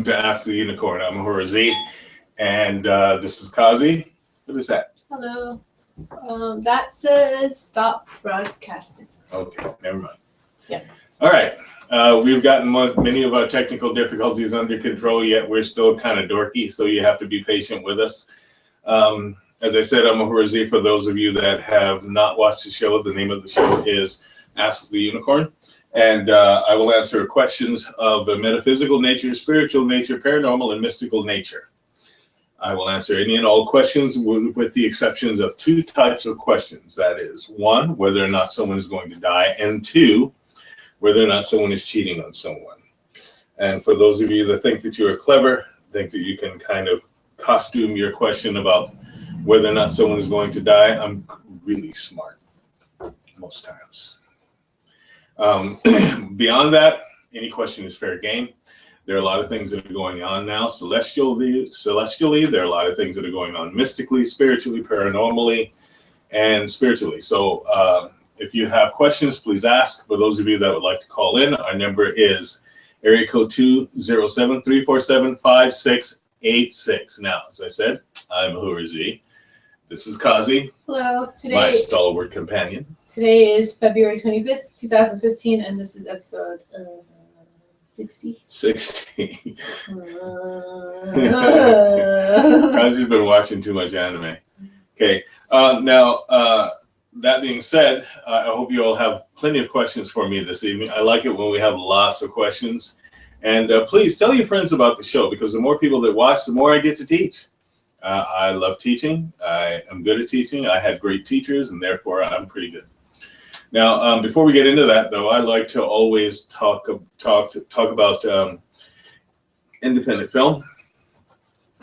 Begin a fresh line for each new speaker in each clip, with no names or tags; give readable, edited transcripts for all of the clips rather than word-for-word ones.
To Ask the Unicorn. I'm Ahura Z, and this is Kazi. What is that?
Hello. That says stop broadcasting.
Okay, never mind.
Yeah.
All right. We've gotten many of our technical difficulties under control, yet we're still kind of dorky, so you have to be patient with us. As I said, I'm Ahura Z. For those of you that have not watched the show, the name of the show is Ask the Unicorn. And I will answer questions of a metaphysical nature, spiritual nature, paranormal, and mystical nature. I will answer any and all questions with the exceptions of two types of questions. That is, one, whether or not someone is going to die, and two, whether or not someone is cheating on someone. And for those of you that think that you are clever, think that you can kind of costume your question about whether or not someone is going to die, I'm really smart most times. Beyond that, any question is fair game. There are a lot of things that are going on now celestially. There are a lot of things that are going on mystically, spiritually, paranormally, and spiritually. So if you have questions, please ask. For those of you that would like to call in, our number is area code 207-347-5686. Now, as I said, I'm Ahura Z. This is Kazi,
Hello.
my stalwart companion.
Today is February 25th, 2015, and this is episode 60.
60. Kazi's been watching too much anime. Okay. Now, that being said, I hope you all have plenty of questions for me this evening. I like it when we have lots of questions. And please tell your friends about the show, because the more people that watch, the more I get to teach. I love teaching. I am good at teaching. I had great teachers, and therefore I'm pretty good. Now, before we get into that, though, I like to always talk about independent film.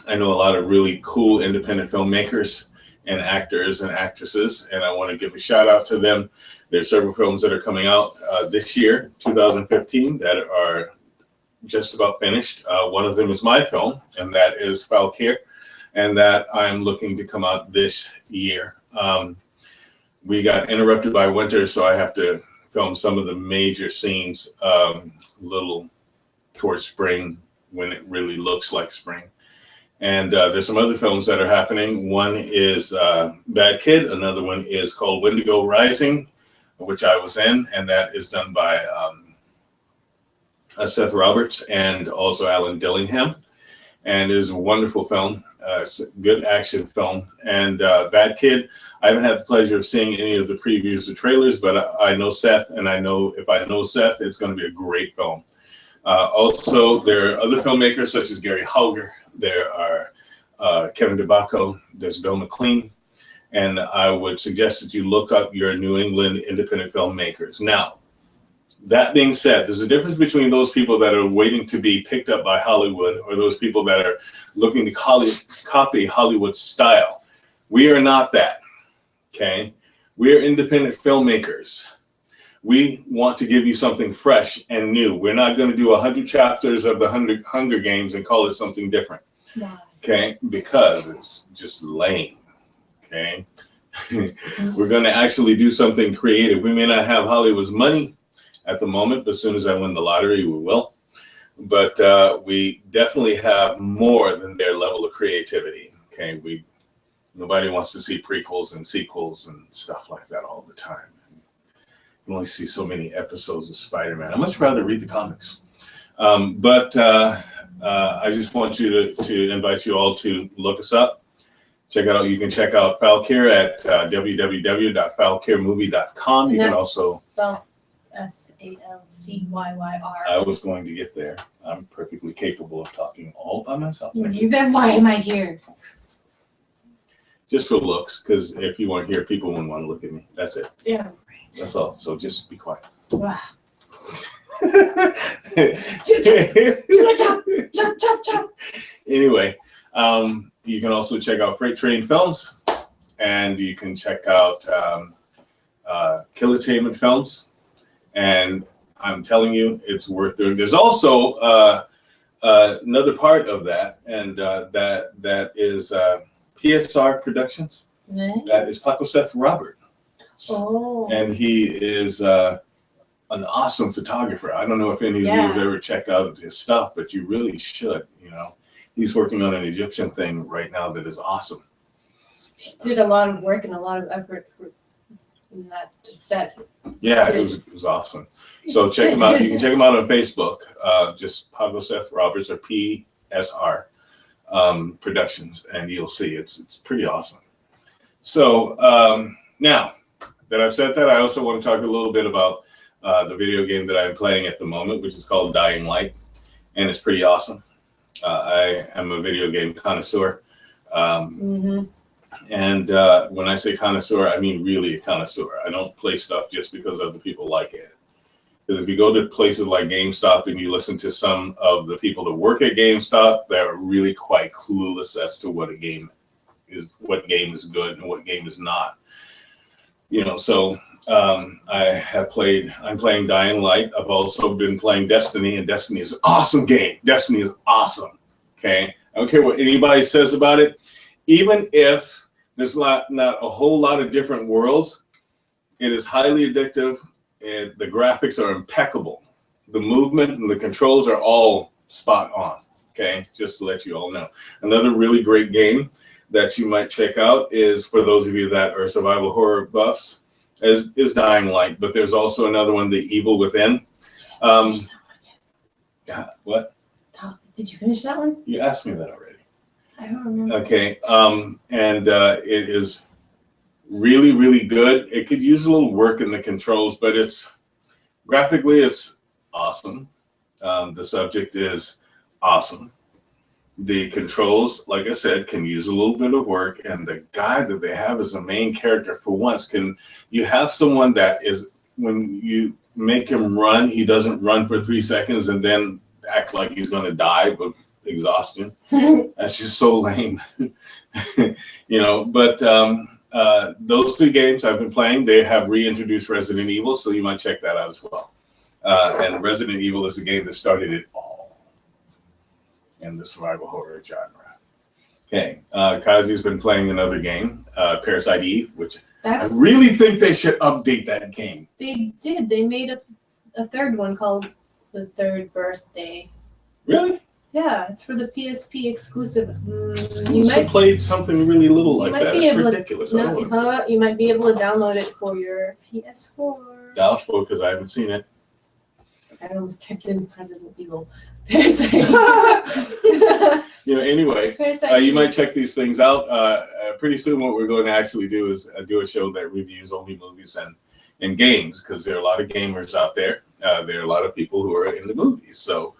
I know a lot of really cool independent filmmakers and actors and actresses, and I want to give a shout out to them. There's several films that are coming out this year, 2015, that are just about finished. One of them is my film, and that is Valkyr, and that I'm looking to come out this year. We got interrupted by winter, so I have to film some of the major scenes a little towards spring when it really looks like spring. And there's some other films that are happening. One is Bad Kid. Another one is called Wendigo Rising, which I was in, and that is done by Seth Roberts and also Alan Dillingham. And it is a wonderful film. It's a good action film. And Bad Kid, I haven't had the pleasure of seeing any of the previews or trailers, but I know Seth, and I know if I know Seth, it's going to be a great film. Also, there are other filmmakers such as Gary Hauger. There are Kevin DeBacco. There's Bill McLean. And I would suggest that you look up your New England independent filmmakers. Now, that being said, there's a difference between those people that are waiting to be picked up by Hollywood or those people that are looking to copy Hollywood style. We are not that, okay? We are independent filmmakers. We want to give you something fresh and new. We're not going to do 100 chapters of the Hunger Games and call it something different, okay? Because it's just lame, okay? We're going to actually do something creative. We may not have Hollywood's money at the moment, but as soon as I win the lottery, we will. But we definitely have more than their level of creativity. Okay, nobody wants to see prequels and sequels and stuff like that all the time. You can only see so many episodes of Spider-Man. I'd much rather read the comics. But I just want you to invite you all to look us up. You can check out Valkyr at www.valkyrmovie.com. You can also
Falcyyyr.
I was going to get there. I'm perfectly capable of talking all by myself.
Then why am I here?
Just for looks, because if you weren't here, people wouldn't want to look at me. That's it.
Yeah, right.
That's all. So just be quiet.
Wow.
Anyway, you can also check out Freight Train Films, and you can check out Killitainment Films. And I'm telling you, it's worth doing. There's also another part of that, and that is PSR Productions.
Right.
That is Paco Seth Robert.
Oh.
And he is an awesome photographer. I don't know if any of you have ever checked out his stuff, but you really should. You know, he's working on an Egyptian thing right now that is awesome.
He did a lot of work and a lot of effort in that set.
Yeah, it was awesome. So check him out. You can check him out on Facebook. Just Pago Seth Roberts or PSR Productions, and you'll see it's pretty awesome. So now that I've said that, I also want to talk a little bit about the video game that I'm playing at the moment, which is called Dying Light, and it's pretty awesome. I am a video game connoisseur. And when I say connoisseur, I mean really a connoisseur. I don't play stuff just because other people like it. Because if you go to places like GameStop and you listen to some of the people that work at GameStop, they're really quite clueless as to what game is good and what game is not. You know, so I'm playing Dying Light. I've also been playing Destiny, and Destiny is an awesome game. Destiny is awesome. Okay, I don't care what anybody says about it. Even if there's not a whole lot of different worlds, it is highly addictive. And the graphics are impeccable. The movement and the controls are all spot on. Okay, just to let you all know. Another really great game that you might check out is, for those of you that are survival horror buffs, is Dying Light. But there's also another one, The Evil Within. What?
Did you finish that one?
You asked me that already.
I don't remember.
Okay, and it is really, really good. It could use a little work in the controls, but graphically it's awesome. The subject is awesome. The controls, like I said, can use a little bit of work, and the guy that they have as a main character, for once, you have someone that is, when you make him run, he doesn't run for 3 seconds and then act like he's going to die of exhaustion. That's just so lame. You know, but those 2 games I've been playing, they have reintroduced Resident Evil, so you might check that out as well. And Resident Evil is a game that started it all in the survival horror genre. Okay, Kazi's been playing another game, Parasite Eve, which I really think they should update that game.
They did. They made a third one called The Third Birthday.
Really?
Yeah, it's for the PSP exclusive.
You might played something really little like that. It's ridiculous.
You might be able to download it for your PS4.
Doubtful, because I haven't seen it.
I almost typed in Resident Evil. Parasite.
You know, anyway, you might check these things out. Pretty soon, what we're going to actually do is do a show that reviews only movies and games, because there are a lot of gamers out there. There are a lot of people who are into movies. So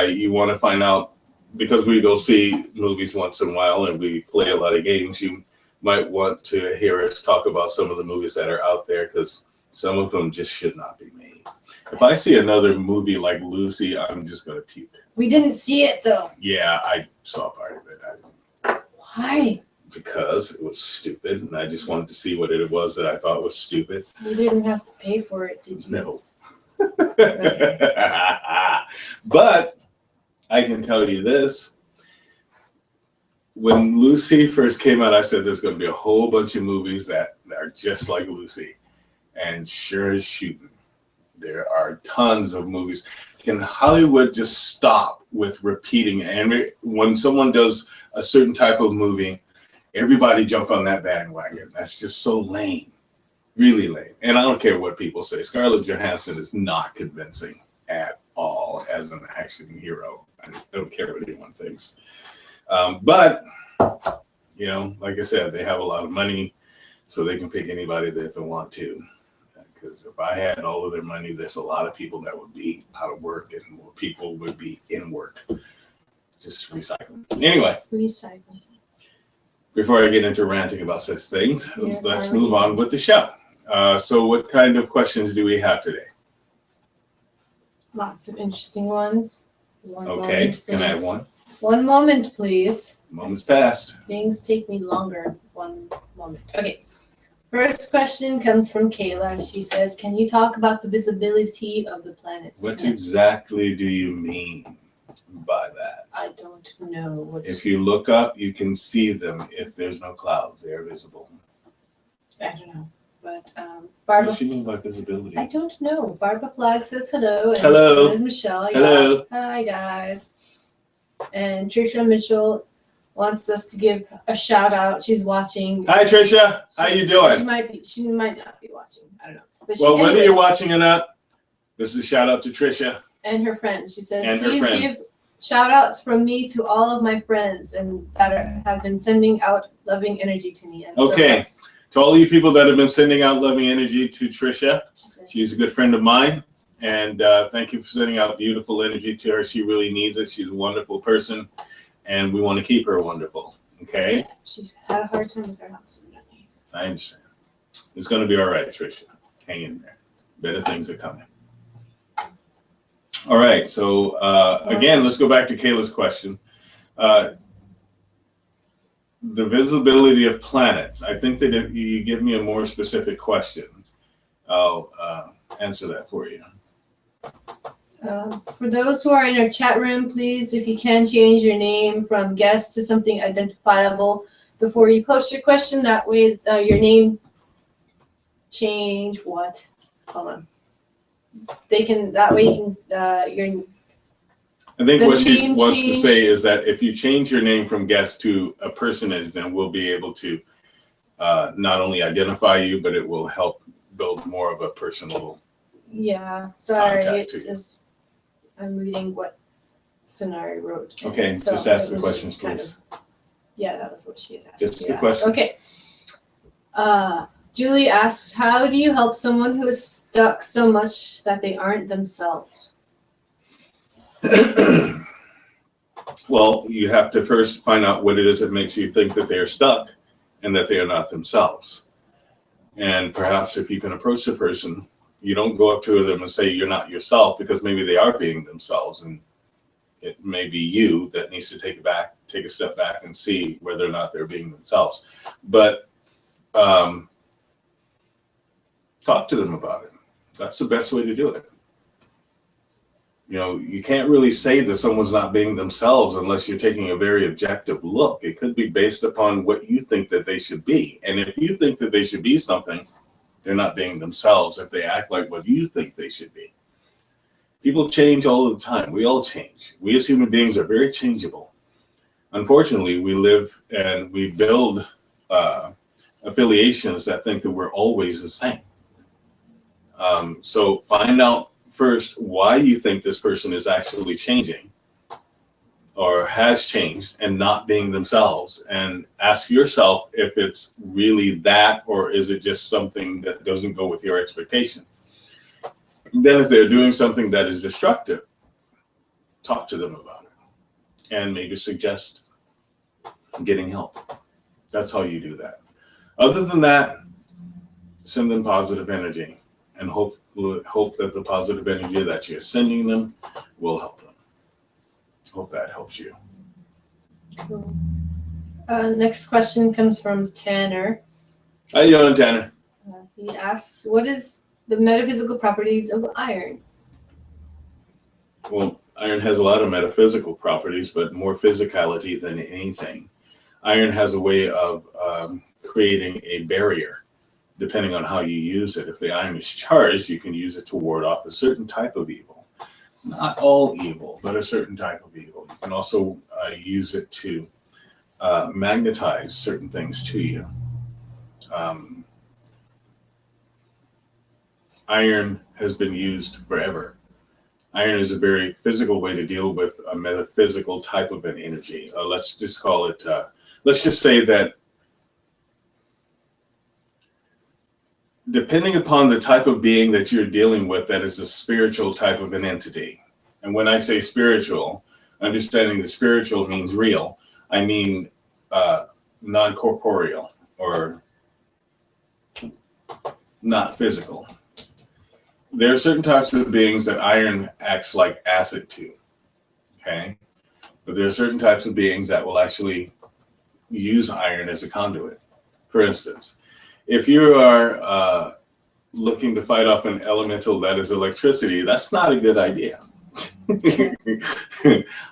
you want to find out, because we go see movies once in a while and we play a lot of games, you might want to hear us talk about some of the movies that are out there, because some of them just should not be made. If I see another movie like Lucy, I'm just going to puke.
We didn't see it, though.
Yeah, I saw part of it.
Why?
Because it was stupid, and I just wanted to see what it was that I thought was stupid.
You didn't have to pay for it, did you?
No. But I can tell you this. When Lucy first came out, I said there's going to be a whole bunch of movies that are just like Lucy. And sure as shooting, there are tons of movies. Can Hollywood just stop with repeating? And when someone does a certain type of movie, everybody jump on that bandwagon. That's just so lame. Really lame. And I don't care what people say. Scarlett Johansson is not convincing at all as an action hero. I don't care what anyone thinks. But, you know, like I said, they have a lot of money, so they can pick anybody that they want to. Because if I had all of their money, there's a lot of people that would be out of work, and more people would be in work. Just recycling. Anyway.
Recycling.
Before I get into ranting about such things, let's move on with the show. So what kind of questions do we have today?
Lots of interesting ones.
Okay, can I have one?
1 moment, please.
Moment's passed.
Things take me longer. 1 moment. Okay. First question comes from Kayla. She says, can you talk about the visibility of the planets?
What exactly do you mean by that?
I don't know.
If you look up, you can see them. If there's no clouds, they're visible.
I don't know. But
What
Barbara,
does she mean by visibility?
I don't know. Barbara Flag says hello, and
Hello.
so does Michelle.
Hello.
Yeah. Hi guys. And Trisha Mitchell wants us to give a shout out. She's watching.
Hi, Trisha. How you
She
doing?
might be. She might not be watching. I don't know. But
Well, whether
anyways,
you're watching or not, this is a shout out to Trisha.
and her friends. She says,
And her
please
friend.
give shout outs from me to all of my friends and have been sending out loving energy to me. And
Okay.
So
To all you people that have been sending out loving energy to Trisha, she's a good friend of mine. And thank you for sending out beautiful energy to her. She really needs it. She's a wonderful person. And we want to keep her wonderful. Okay?
yeah, she's had a hard time with her house.
I understand. It's going to be all right, Trisha. Hang in there. Better things are coming. All right. So, again, let's go back to Kayla's question. The visibility of planets. I think that if you give me a more specific question, I'll answer that for you.
For those who are in our chat room, please, if you can, change your name from guest to something identifiable before you post your question. That way, your name change what? Hold on. They can. That way, you can. Your
I think
The
what she
name
wants to
change.
say is that if you change your name from guest to a personage, then we'll be able to not only identify you, but it will help build more of a personal.
Yeah, sorry,
Contact to
it's I'm reading what Sonari wrote. and
Okay,
so
just ask
it
the
was
questions,
just kind
please.
of- yeah, that was what she had asked.
Just
She
the
asked.
questions.
Okay. Julie asks, how do you help someone who is stuck so much that they aren't themselves?
Well, you have to first find out what it is that makes you think that they're stuck and that they are not themselves. And perhaps if you can approach the person, you don't go up to them and say you're not yourself, because maybe they are being themselves, and it may be you that needs to take a step back and see whether or not they're being themselves. But talk to them about it. That's the best way to do it. You know, you can't really say that someone's not being themselves unless you're taking a very objective look. It could be based upon what you think that they should be. And if you think that they should be something, they're not being themselves if they act like what you think they should be. People change all the time. We all change. We as human beings are very changeable. Unfortunately, we live and we build affiliations that think that we're always the same. So find out first why you think this person is actually changing or has changed and not being themselves, and ask yourself if it's really that, or is it just something that doesn't go with your expectation. Then if they're doing something that is destructive, talk to them about it and maybe suggest getting help. That's how you do that. Other than that, send them positive energy and hope that the positive energy that you're sending them will help them. Hope that helps you.
Cool. Next question comes from Tanner.
How you doing, Tanner?
He asks, what is the metaphysical properties of iron?
Well, iron has a lot of metaphysical properties, but more physicality than anything. Iron has a way of creating a barrier, depending on how you use it. If the iron is charged, you can use it to ward off a certain type of evil. Not all evil, but a certain type of evil. You can also use it to magnetize certain things to you. Iron has been used forever. Iron is a very physical way to deal with a metaphysical type of an energy. Let's just call it, let's just say that depending upon the type of being that you're dealing with, that is a spiritual type of an entity. And when I say spiritual, understanding the spiritual means real, I mean non-corporeal or not physical. There are certain types of beings that iron acts like acid to, okay? But there are certain types of beings that will actually use iron as a conduit. For instance, if you are looking to fight off an elemental that is electricity, that's not a good idea.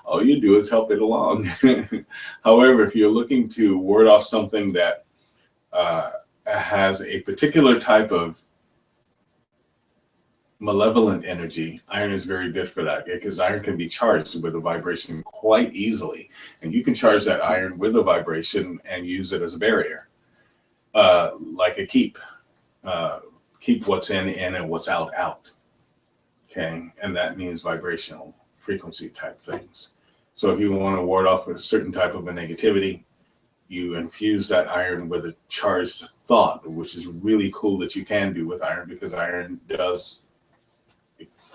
All you do is help it along. However, if you're looking to ward off something that has a particular type of malevolent energy, iron is very good for that, because iron can be charged with a vibration quite easily. And you can charge that iron with a vibration and use it as a barrier, like a keep. Keep what's in and what's out. Okay, and that means vibrational frequency type things. So if you want to ward off a certain type of a negativity, you infuse that iron with a charged thought, which is really cool that you can do with iron, because iron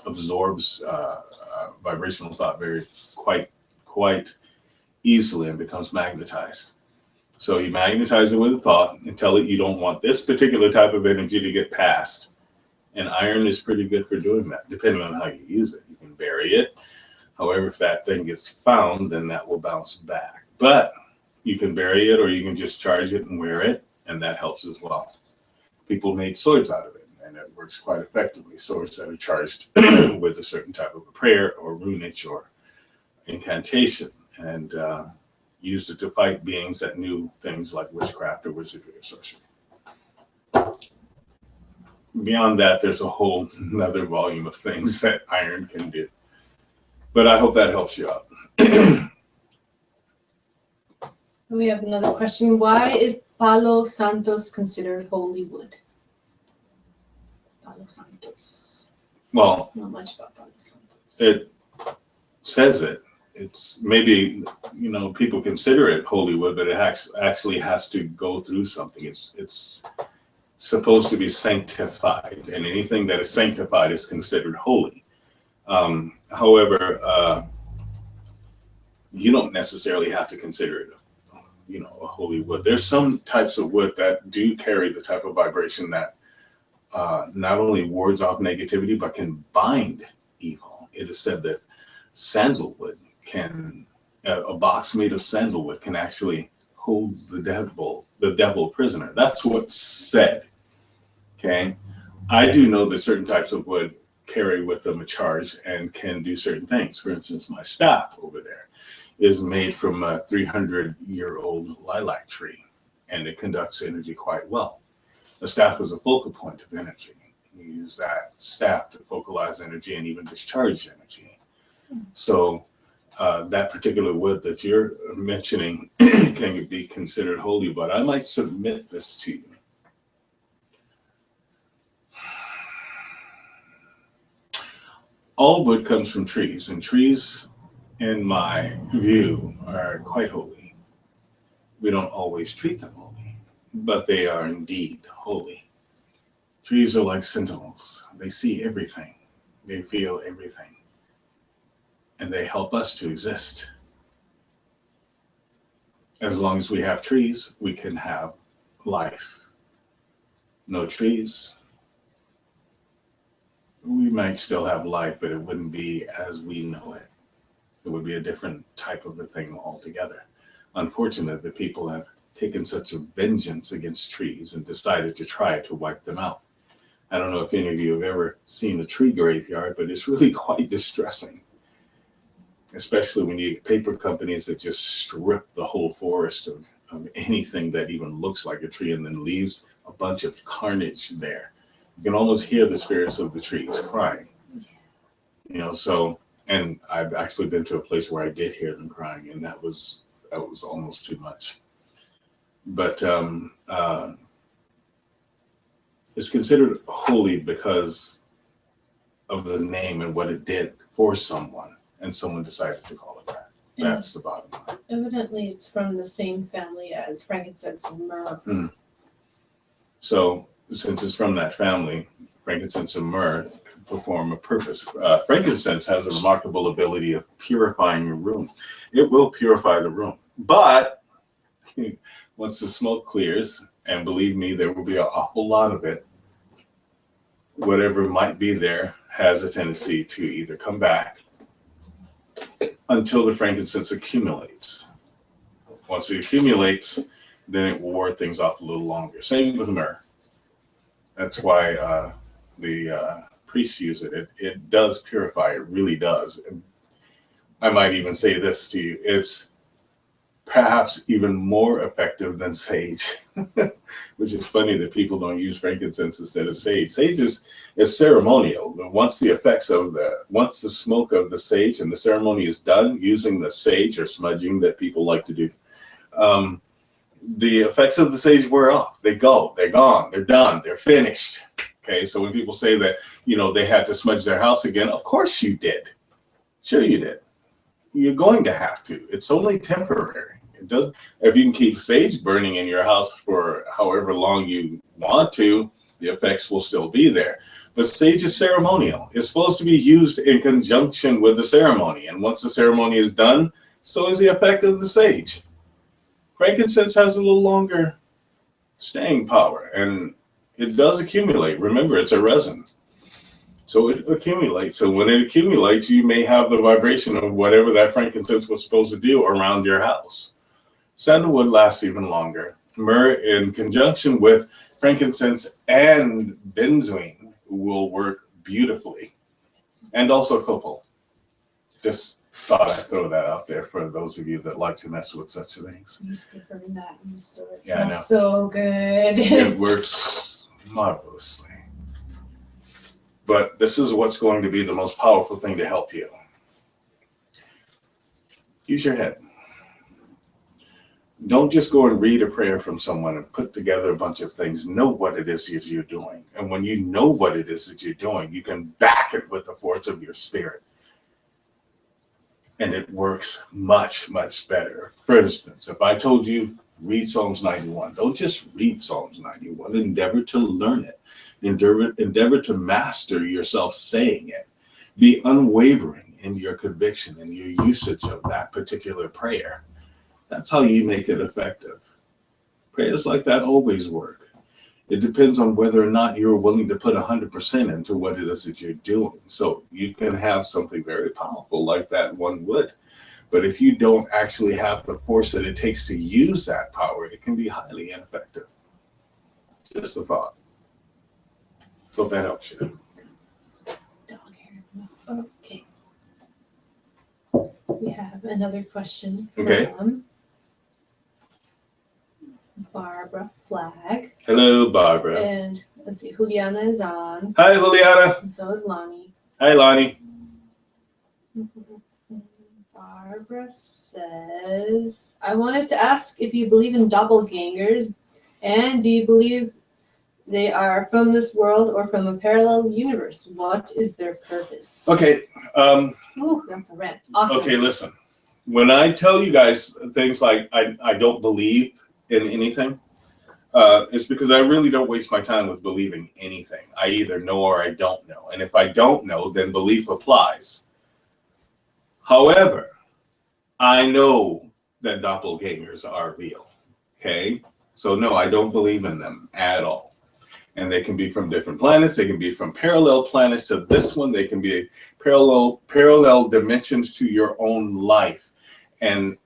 absorbs vibrational thought quite easily and becomes magnetized. So you magnetize it with a thought and tell it you don't want this particular type of energy to get past. And iron is pretty good for doing that, depending on how you use it. You can bury it. However, if that thing gets found, then that will bounce back. But you can bury it, or you can just charge it and wear it, and that helps as well. People made swords out of it, and it works quite effectively. Swords that are charged with a certain type of a prayer or runage or incantation, and used it to fight beings that knew things like witchcraft or wizardry or sorcery. Beyond that, there's a whole another volume of things that iron can do. But I hope that helps you out.
We have another question. Why is Palo Santos considered holy wood? Palo Santos.
Well,
Not much about Palo Santos.
it says it. It's maybe, people consider it holy wood, but it actually has to go through something. It's supposed to be sanctified, and anything that is sanctified is considered holy. However, you don't necessarily have to consider it, a holy wood. There's some types of wood that do carry the type of vibration that not only wards off negativity, but can bind evil. It is said that sandalwood a box made of sandalwood can actually hold the devil prisoner. That's what's said. Okay. I do know that certain types of wood carry with them a charge and can do certain things. For instance, my staff over there is made from a 300-year-old lilac tree, and it conducts energy quite well. The staff is a focal point of energy. You use that staff to focalize energy and even discharge energy. So that particular wood that you're mentioning can be considered holy, but I might submit this to you. All wood comes from trees, and trees, in my view, are quite holy. We don't always treat them holy, but they are indeed holy. Trees are like sentinels. They see everything. They feel everything. And they help us to exist. As long as we have trees, we can have life. No trees, we might still have life, but it wouldn't be as we know it. It would be a different type of a thing altogether. Unfortunately, the people have taken such a vengeance against trees and decided to try to wipe them out. I don't know if any of you have ever seen a tree graveyard, but it's really quite distressing. Especially when you get paper companies that just strip the whole forest of anything that even looks like a tree and then leaves a bunch of carnage there. You can almost hear the spirits of the trees crying. And I've actually been to a place where I did hear them crying, and that was almost too much. But it's considered holy because of the name and what it did for someone. And someone decided to call it that. That's the bottom line.
Evidently, it's from the same family as frankincense and myrrh.
So, since it's from that family, frankincense and myrrh perform a purpose. Frankincense has a remarkable ability of purifying your room. It will purify the room. But once the smoke clears, and believe me, there will be an awful lot of it, whatever might be there has a tendency to either come back until the frankincense accumulates. Once it accumulates, then it will ward things off a little longer. Same with myrrh. That's why the priests use it. It does purify. It really does. I might even say this to you. It's perhaps even more effective than sage, which is funny that people don't use frankincense instead of sage. Sage is ceremonial. But once the smoke of the sage and the ceremony is done using the sage or smudging that people like to do, the effects of the sage wear off. They go, they're gone, they're done, they're finished. Okay, so when people say that, they had to smudge their house again, of course you did. Sure you did. You're going to have to. It's only temporary. It does. If you can keep sage burning in your house for however long you want to, the effects will still be there. But sage is ceremonial. It's supposed to be used in conjunction with the ceremony. And once the ceremony is done, so is the effect of the sage. Frankincense has a little longer staying power, and it does accumulate. Remember, it's a resin. So it accumulates. So when it accumulates, you may have the vibration of whatever that frankincense was supposed to do around your house. Sandalwood lasts even longer. Myrrh in conjunction with frankincense and benzoin will work beautifully. And also copal. Just thought I'd throw that out there for those of you that like to mess with such things.
I used to burn that in the store. It
Yeah, I know.
smells so good.
It works marvelously. But this is what's going to be the most powerful thing to help you. Use your head. Don't just go and read a prayer from someone and put together a bunch of things. Know what it is that you're doing. And when you know what it is that you're doing, you can back it with the force of your spirit. And it works much, much better. For instance, if I told you, read Psalms 91, don't just read Psalms 91. Endeavor to learn it. Endeavor to master yourself saying it. Be unwavering in your conviction and your usage of that particular prayer. That's how you make it effective. Prayers like that always work. It depends on whether or not you're willing to put 100% into what it is that you're doing. So you can have something very powerful like that one would. But if you don't actually have the force that it takes to use that power, it can be highly ineffective. Just a thought. Hope that helps you.
Dog hair. Okay. We have another question
Okay.
from Barbara Flag.
Hello, Barbara.
And let's see, Juliana is on.
Hi, Juliana.
And so is Lonnie.
Hi, Lonnie.
Barbara says, I wanted to ask if you believe in doppelgangers, and do you believe they are from this world or from a parallel universe? What is their purpose?
Okay.
Ooh, that's a rant. Awesome.
Okay, listen. When I tell you guys things like I don't believe in anything, it's because I really don't waste my time with believing anything. I either know or I don't know. And if I don't know, then belief applies. However, I know that doppelgangers are real. Okay? So no, I don't believe in them at all. And they can be from different planets. They can be from parallel planets to this one. They can be parallel dimensions to your own life. And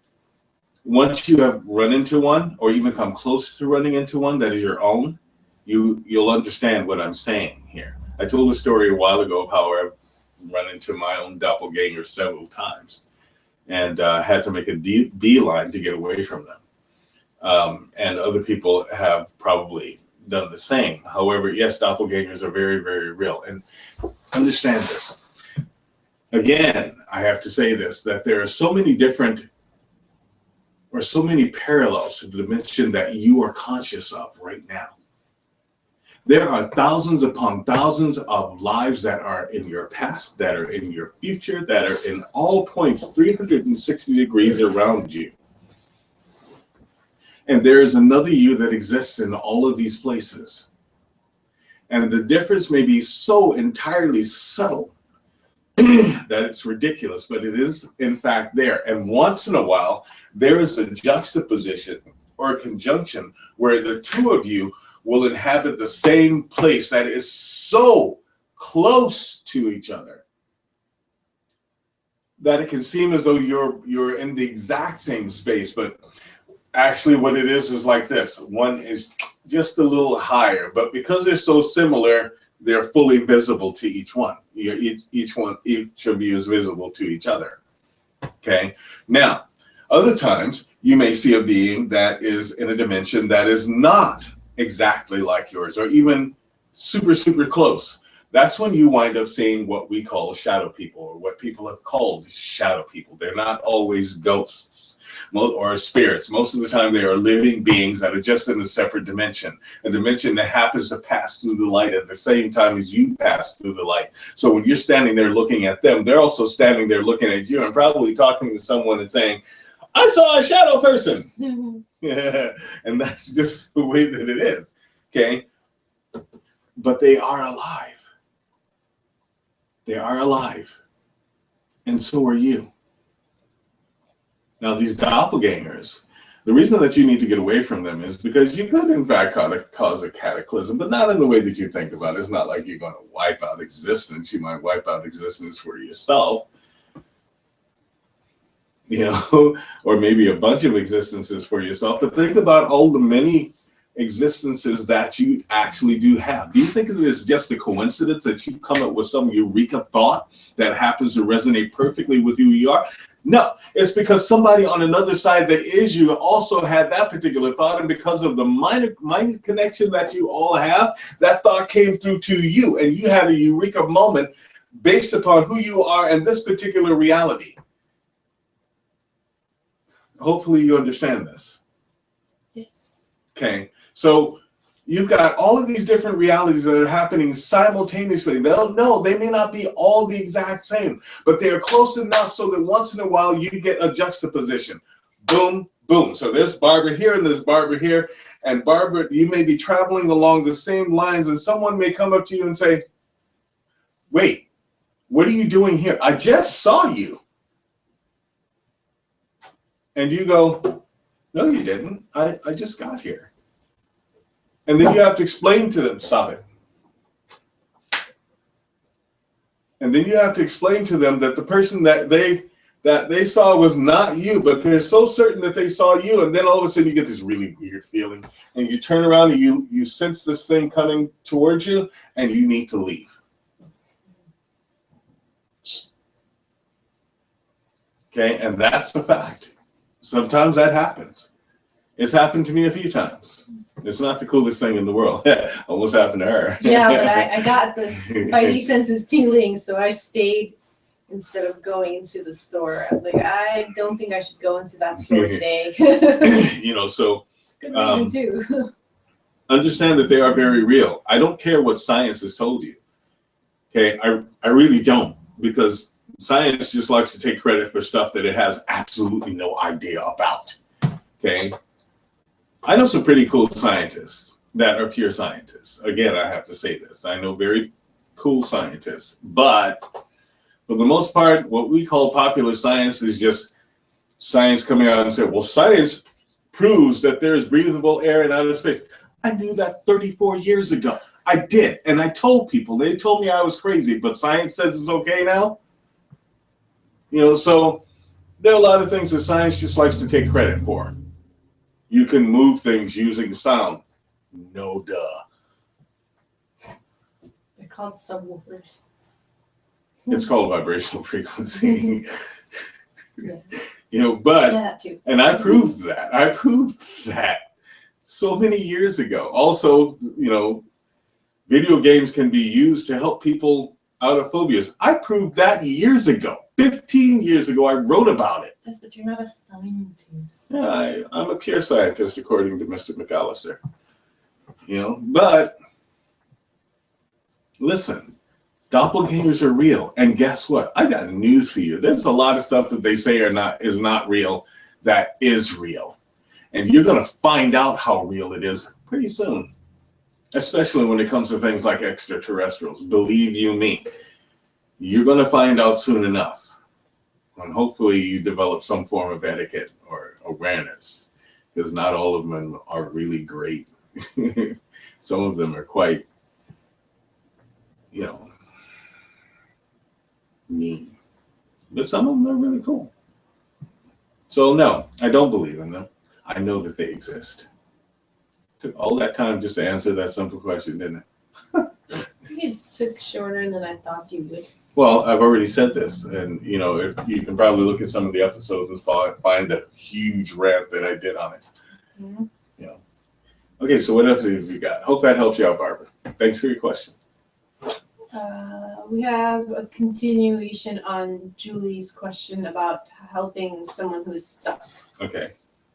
once you have run into one, or even come close to running into one that is your own, you'll understand what I'm saying here. I told a story a while ago of how I've run into my own doppelganger several times, and had to make a beeline to get away from them. And other people have probably done the same. However, yes, doppelgangers are very, very real. And understand this. Again, I have to say this, that there are so many different or so many parallels to the dimension that you are conscious of right now. There are thousands upon thousands of lives that are in your past, that are in your future, that are in all points 360 degrees around you. And there is another you that exists in all of these places. And the difference may be so entirely subtle that it's ridiculous, but it is in fact there. And once in a while, there is a juxtaposition or a conjunction where the two of you will inhabit the same place that is so close to each other that it can seem as though you're in the exact same space, but actually what it is like this. One is just a little higher, but because they're so similar, they're fully visible to each one. Each of you is visible to each other. Okay. Now, Other times, you may see a being that is in a dimension that is not exactly like yours, or even super, super close. That's when you wind up seeing what we call shadow people, or what people have called shadow people. They're not always ghosts or spirits. Most of the time, they are living beings that are just in a separate dimension, a dimension that happens to pass through the light at the same time as you pass through the light. So when you're standing there looking at them, they're also standing there looking at you and probably talking to someone and saying, I saw a shadow person. Yeah, and that's just the way that it is. Okay. But they are alive. They are alive. And so are you. Now, these doppelgangers, the reason that you need to get away from them is because you could, in fact, cause a cataclysm, but not in the way that you think about it. It's not like you're going to wipe out existence. You might wipe out existence for yourself, you know, or maybe a bunch of existences for yourself. But think about all the many existences that you actually do have. Do you think it is just a coincidence that you come up with some eureka thought that happens to resonate perfectly with who you are? No, it's because somebody on another side that is you also had that particular thought, and because of the minor connection that you all have, that thought came through to you, and you had a eureka moment based upon who you are in this particular reality. Hopefully you understand this.
Yes.
Okay. So you've got all of these different realities that are happening simultaneously. They may not be all the exact same, but they are close enough so that once in a while you get a juxtaposition. Boom, boom. So there's Barbara here and there's Barbara here. And Barbara, you may be traveling along the same lines and someone may come up to you and say, wait, what are you doing here? I just saw you. And you go, no, you didn't. I just got here. And then you have to explain to them, stop it. And then you have to explain to them that the person that they saw was not you, but they're so certain that they saw you. And then all of a sudden you get this really weird feeling and you turn around and you sense this thing coming towards you and you need to leave. Okay, and that's a fact. Sometimes that happens. It's happened to me a few times. It's not the coolest thing in the world. Almost happened to her.
Yeah, but I got this spidey senses tingling, so I stayed instead of going into the store. I was like, I don't think I should go into that store today.
You know, so
good reason too.
Understand that they are very real. I don't care what science has told you. Okay, I really don't, because science just likes to take credit for stuff that it has absolutely no idea about. Okay. I know some pretty cool scientists that are pure scientists. Again, I have to say this. I know very cool scientists, but for the most part, what we call popular science is just science coming out and saying, well, science proves that there is breathable air in outer space. I knew that 34 years ago. I did. And I told people, they told me I was crazy, but science says it's okay now. You know, so there are a lot of things that science just likes to take credit for. You can move things using sound. No duh.
They're called subwoofers.
It's called vibrational frequency.
Yeah.
You know, but,
Yeah, that too.
and I proved that. I proved that so many years ago. Also, you know, video games can be used to help people out of phobias. I proved that years ago. 15 years ago, I wrote about it.
Yes, but you're not a scientist.
Yeah, I'm a pure scientist, according to Mr. McAllister. You know, but listen, doppelgangers are real. And guess what? I got news for you. There's a lot of stuff that they say is not real that is real. And you're going to find out how real it is pretty soon, especially when it comes to things like extraterrestrials. Believe you me, you're going to find out soon enough. And hopefully you develop some form of etiquette or awareness, because not all of them are really great. Some of them are quite, you know, mean. But some of them are really cool. So no, I don't believe in them. I know that they exist. Took all that time just to answer that simple question, didn't it?
You took took shorter than I thought you would.
Well, I've already said this, and if you can probably look at some of the episodes and find the huge rant that I did on it.
Mhm.
Okay, so what else have you got? Hope that helps you out, Barbara. Thanks for your question.
We have a continuation on Julie's question about helping someone who's stuck.
Okay.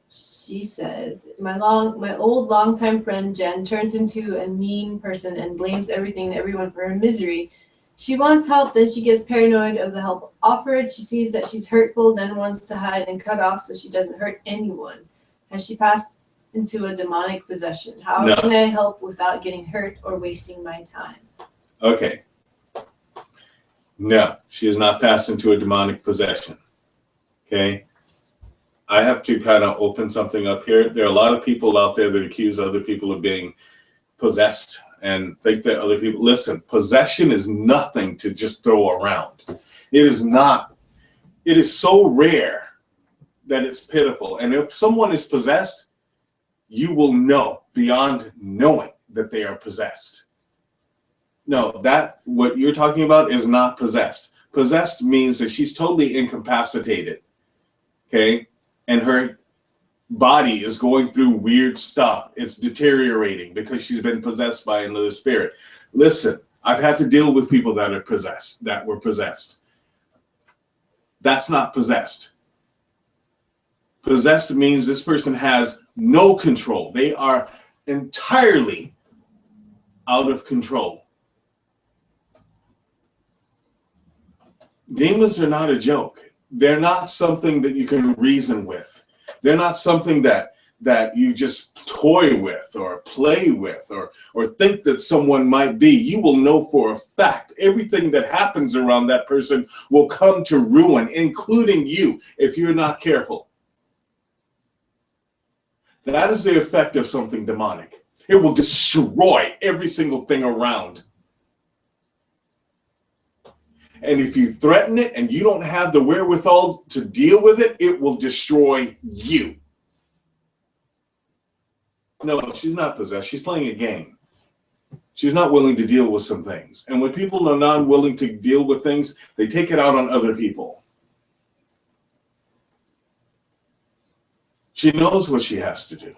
She says, my old longtime friend Jen turns into a mean person and blames everything and everyone for her misery. She wants help, then she gets paranoid of the help offered. She sees that she's hurtful, then wants to hide and cut off so she doesn't hurt anyone. Has she passed into a demonic possession? How
No.
can I help without getting hurt or wasting my time?
Okay. No, she has not passed into a demonic possession. Okay. I have to kind of open something up here. There are a lot of people out there that accuse other people of being possessed and think that other people, listen, possession is nothing to just throw around. It is not. It is so rare that it's pitiful. And if someone is possessed, you will know beyond knowing that they are possessed. No, that what you're talking about is not possessed. Possessed means that she's totally incapacitated. Okay? And her body is going through weird stuff. It's deteriorating because she's been possessed by another spirit. Listen, I've had to deal with people that were possessed. That's not possessed. Possessed means this person has no control. They are entirely out of control. Demons are not a joke. They're not something that you can reason with. They're not something that you just toy with or play with or think that someone might be. You will know for a fact everything that happens around that person will come to ruin, including you, if you're not careful. That is the effect of something demonic. It will destroy every single thing around. And if you threaten it and you don't have the wherewithal to deal with it, it will destroy you. No, she's not possessed. She's playing a game. She's not willing to deal with some things. And when people are not willing to deal with things, they take it out on other people. She knows what she has to do.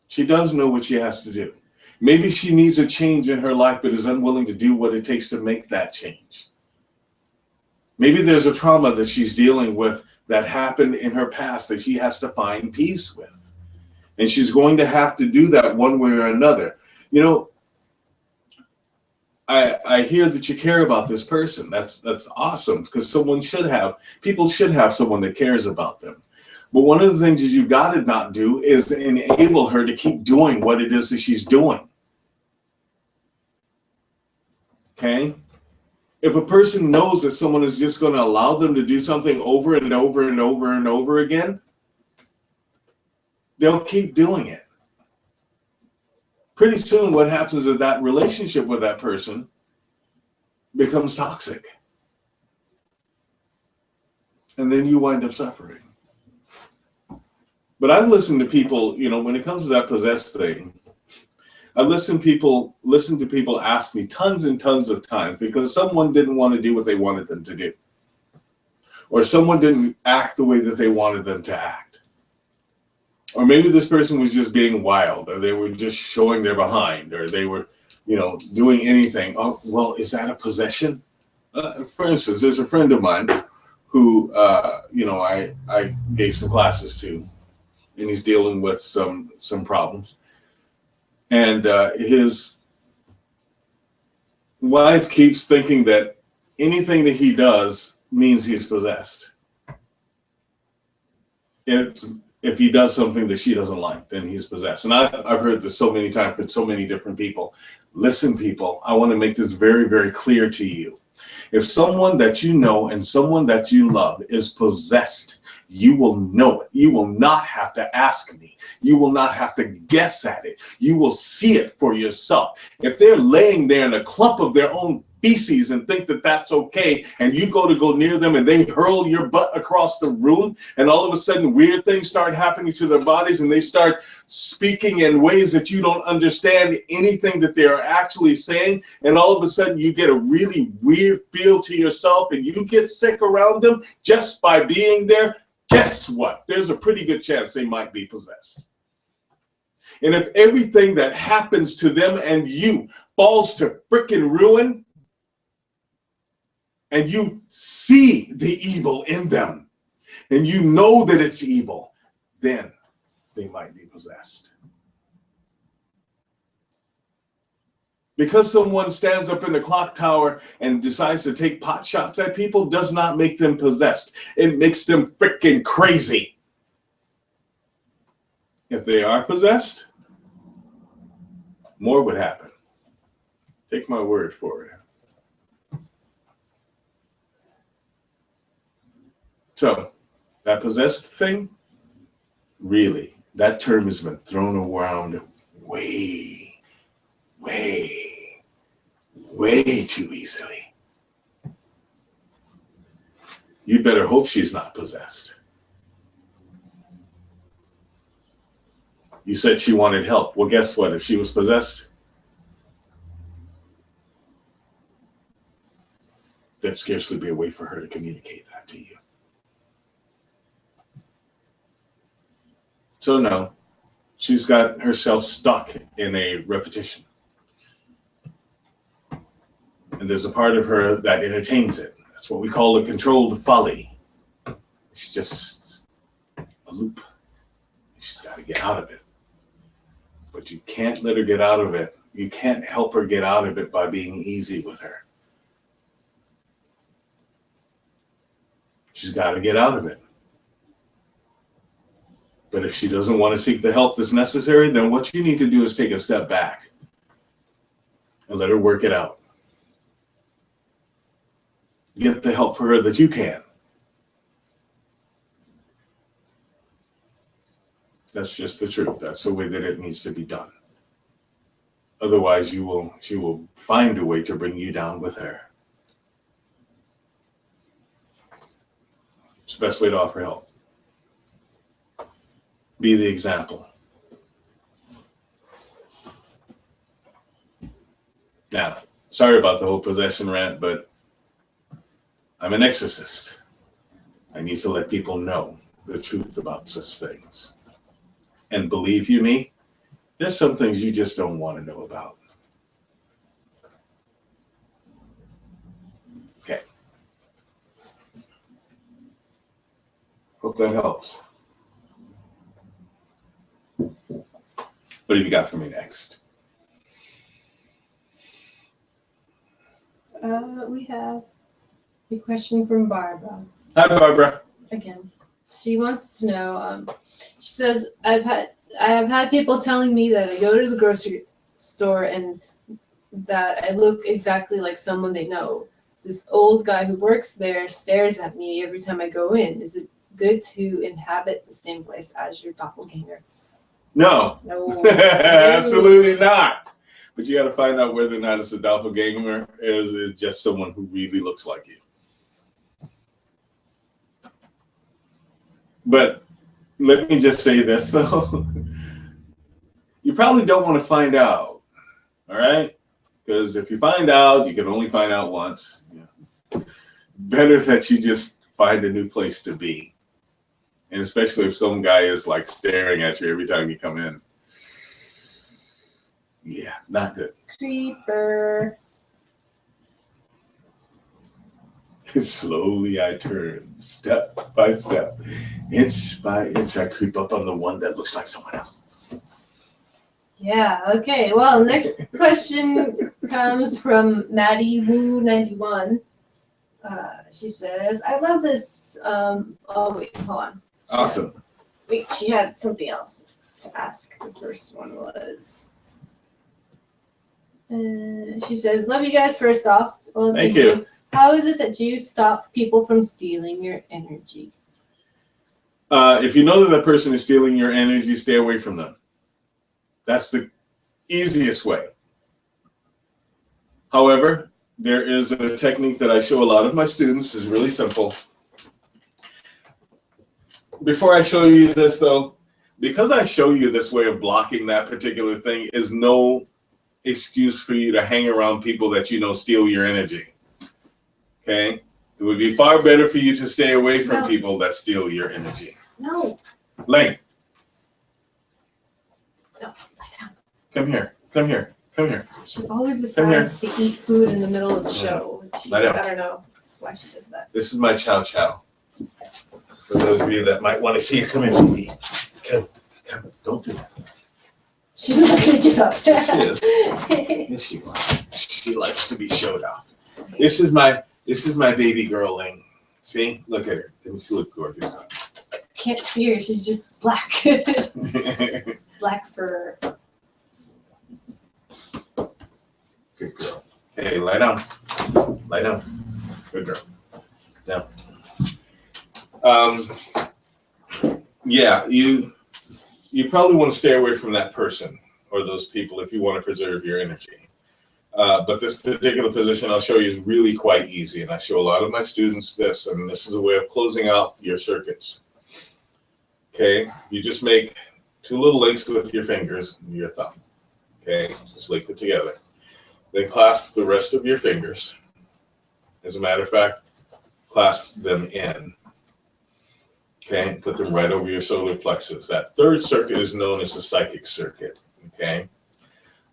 She does know what she has to do. Maybe she needs a change in her life, but is unwilling to do what it takes to make that change. Maybe there's a trauma that she's dealing with that happened in her past that she has to find peace with. And she's going to have to do that one way or another. I hear that you care about this person. That's awesome, because people should have someone that cares about them. But one of the things that you've got to not do is to enable her to keep doing what it is that she's doing. Okay? If a person knows that someone is just going to allow them to do something over and over and over and over again, they'll keep doing it. Pretty soon what happens is that relationship with that person becomes toxic. And then you wind up suffering. But I've listened to people, when it comes to that possessed thing, I've listened to people ask me tons and tons of times because someone didn't want to do what they wanted them to do. Or someone didn't act the way that they wanted them to act. Or maybe this person was just being wild, or they were just showing their behind, or they were, doing anything. Oh, well, is that a possession? For instance, there's a friend of mine who, I gave some classes to, and he's dealing with some problems. And his wife keeps thinking that anything that he does means he's possessed. If he does something that she doesn't like, then he's possessed. And I've heard this so many times from so many different people. Listen, people, I want to make this very, very clear to you. If someone that you know and someone that you love is possessed, you will know it. You will not have to ask me. You will not have to guess at it. You will see it for yourself. If they're laying there in a clump of their own feces and think that that's okay, and you go near them and they hurl your butt across the room, and all of a sudden weird things start happening to their bodies, and they start speaking in ways that you don't understand anything that they are actually saying, and all of a sudden you get a really weird feel to yourself and you get sick around them just by being there, guess what? There's a pretty good chance they might be possessed. And if everything that happens to them and you falls to frickin' ruin, and you see the evil in them, and you know that it's evil, then they might be possessed. Because someone stands up in the clock tower and decides to take pot shots at people does not make them possessed. It makes them frickin' crazy. If they are possessed, more would happen. Take my word for it. So, that possessed thing, really, that term has been thrown around way too easily. You better hope she's not possessed. You said she wanted help. Well, guess what? If she was possessed, there'd scarcely be a way for her to communicate that to you. So no, she's got herself stuck in a repetition. And there's a part of her that entertains it. That's what we call a controlled folly. It's just a loop. She's got to get out of it. But you can't let her get out of it. You can't help her get out of it by being easy with her. She's got to get out of it. But if she doesn't want to seek the help that's necessary, then what you need to do is take a step back and let her work it out. Get the help for her that you can. That's just the truth. That's the way that it needs to be done. Otherwise, she will find a way to bring you down with her. It's the best way to offer help. Be the example. Now, sorry about the whole possession rant, but I'm an exorcist. I need to let people know the truth about such things. And believe you me, there's some things you just don't want to know about. Okay. Hope that helps. What have you got for me next?
We have a question from Barbara.
Hi, Barbara.
Again, she wants to know. She says, I have had people telling me that I go to the grocery store and that I look exactly like someone they know. This old guy who works there stares at me every time I go in. Is it good to inhabit the same place as your doppelganger?
No.
No.
Absolutely not. But you got to find out whether or not it's a doppelganger or is it just someone who really looks like you. But let me just say this, though. You probably don't want to find out, all right? Because if you find out, you can only find out once. Yeah. Better that you just find a new place to be. And especially if some guy is like staring at you every time you come in. Yeah, not good.
Creeper.
Slowly I turn, step by step, inch by inch, I creep up on the one that looks like someone else.
Yeah, okay. Well, next question comes from Maddie Woo 91. She says, I love this. Oh, wait, hold on.
Awesome.
She had something else to ask. The first one was. She says, love you guys first off. Well,
Thank you.
How is it that you stop people from stealing your energy?
If you know that person is stealing your energy, stay away from them. That's the easiest way. However, there is a technique that I show a lot of my students. It's really simple. Before I show you this though, because I show you this way of blocking that particular thing is no excuse for you to hang around people that you know steal your energy. Okay? It would be far better for you to stay away from
No.
people that steal your energy.
No.
Lane,
No. Lie down.
come here. Come here. Come here.
She always
Come here.
decides to eat food in the middle of the show.
Lie down.
I don't know why she does that.
This is my chow chow. For those of you that might want to see it, come here, baby. Come. Don't do that.
She's not gonna get up.
She is. Yes, she will. She likes to be showed off. This is my baby girl, Ling. See? Look at her. She looks gorgeous.
Can't see her. She's just black. Black fur.
Good girl. Hey, lie down. Lie down. Good girl. Now. Yeah, you probably want to stay away from that person or those people if you want to preserve your energy. But this particular position I'll show you is really quite easy, and I show a lot of my students this, and this is a way of closing out your circuits. Okay, you just make two little links with your fingers and your thumb. Okay, just link it together. Then clasp the rest of your fingers. As a matter of fact, clasp them in. Okay, put them right over your solar plexus. That third circuit is known as the psychic circuit. Okay,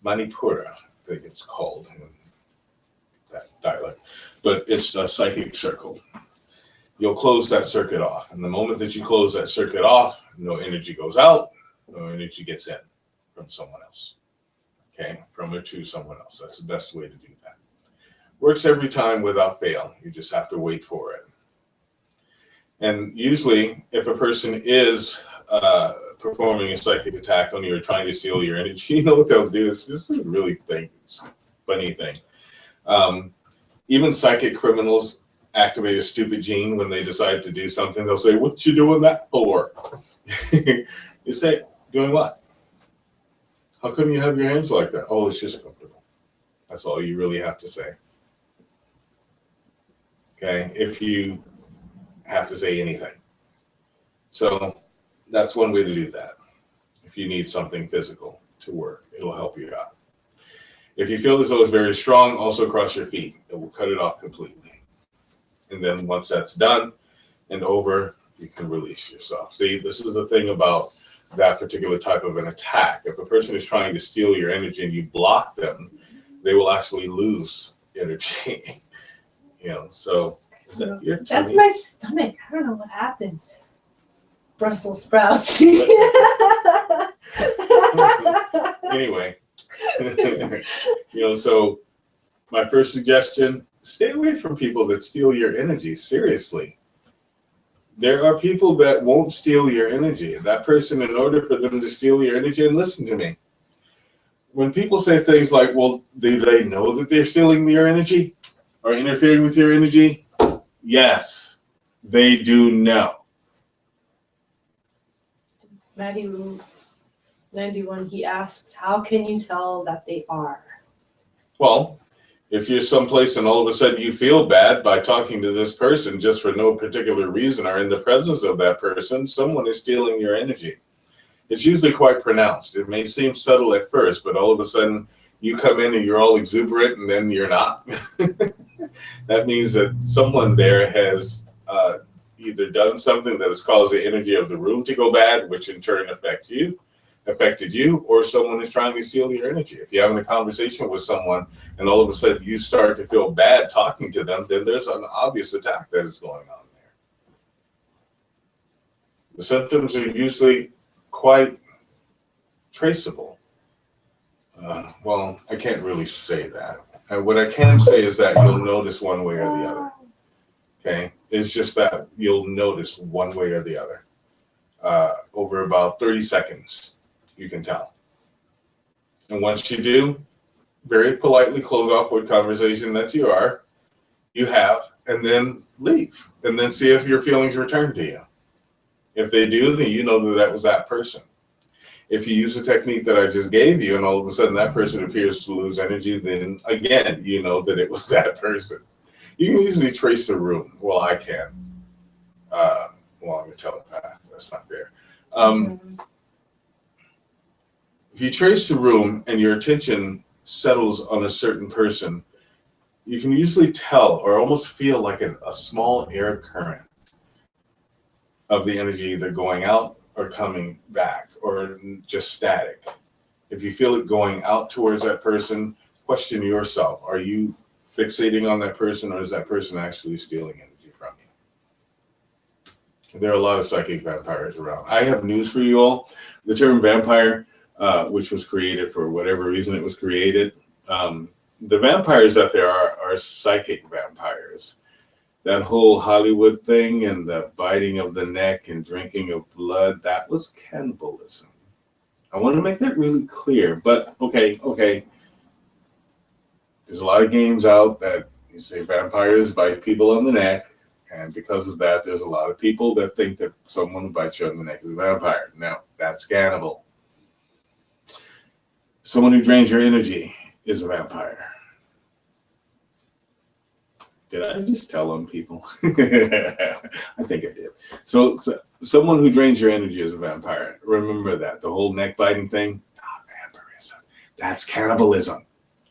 Manipura, I think it's called in that dialect, but it's a psychic circle. You'll close that circuit off, and the moment that you close that circuit off, no energy goes out, no energy gets in from someone else. Okay, from or to someone else. That's the best way to do that. Works every time without fail. You just have to wait for it. And usually, if a person is performing a psychic attack on you or trying to steal your energy, you know what they'll do? This is a really funny thing. Even psychic criminals activate a stupid gene when they decide to do something. They'll say, "What you doing that for?" You say, "Doing what? How come you have your hands like that?" "Oh, it's just comfortable." That's all you really have to say. Okay, if you have to say anything. So that's one way to do that. If you need something physical to work, it'll help you out. If you feel as though it's very strong, also cross your feet. It will cut it off completely. And then once that's done and over, you can release yourself. See, this is the thing about that particular type of an attack. If a person is trying to steal your energy and you block them, they will actually lose energy. So is that your
That's
tummy?
my stomach. I don't know what happened. Brussels sprouts.
Anyway, so my first suggestion, stay away from people that steal your energy. Seriously. There are people that won't steal your energy. That person, in order for them to steal your energy, and listen to me, when people say things like, well, do they know that they're stealing your energy or interfering with your energy? Yes, they do know.
Landy, when he asks, how can you tell that they are?
Well, if you're someplace and all of a sudden you feel bad by talking to this person just for no particular reason or in the presence of that person, someone is stealing your energy. It's usually quite pronounced. It may seem subtle at first, but all of a sudden you come in and you're all exuberant and then you're not. That means that someone there has either done something that has caused the energy of the room to go bad, which in turn affected you, or someone is trying to steal your energy. If you're having a conversation with someone and all of a sudden you start to feel bad talking to them, then there's an obvious attack that is going on there. The symptoms are usually quite traceable. Well, I can't really say that. What I can say is that you'll notice one way or the other. Okay? It's just that you'll notice one way or the other. Over about 30 seconds, you can tell. And once you do, very politely close off what conversation that you have, and then leave. And then see if your feelings return to you. If they do, then you know that was that person. If you use the technique that I just gave you and all of a sudden that person appears to lose energy, then again, you know that it was that person. You can usually trace the room. Well, I can. Well, I'm a telepath. That's not fair. If you trace the room and your attention settles on a certain person, you can usually tell or almost feel like a small air current of the energy either going out or coming back or just static. If you feel it going out towards that person, question yourself. Are you fixating on that person, or is that person actually stealing energy from you? There are a lot of psychic vampires around. I have news for you all. The term vampire, which was created for whatever reason it was created, the vampires that there are psychic vampires. That whole Hollywood thing and the biting of the neck and drinking of blood, that was cannibalism. I want to make that really clear, but okay. There's a lot of games out that you say vampires bite people on the neck, and because of that, there's a lot of people that think that someone who bites you on the neck is a vampire. No, that's cannibal. Someone who drains your energy is a vampire. Did I just tell them, people? I think I did. So someone who drains your energy is a vampire. Remember that. The whole neck biting thing, not vampirism. That's cannibalism.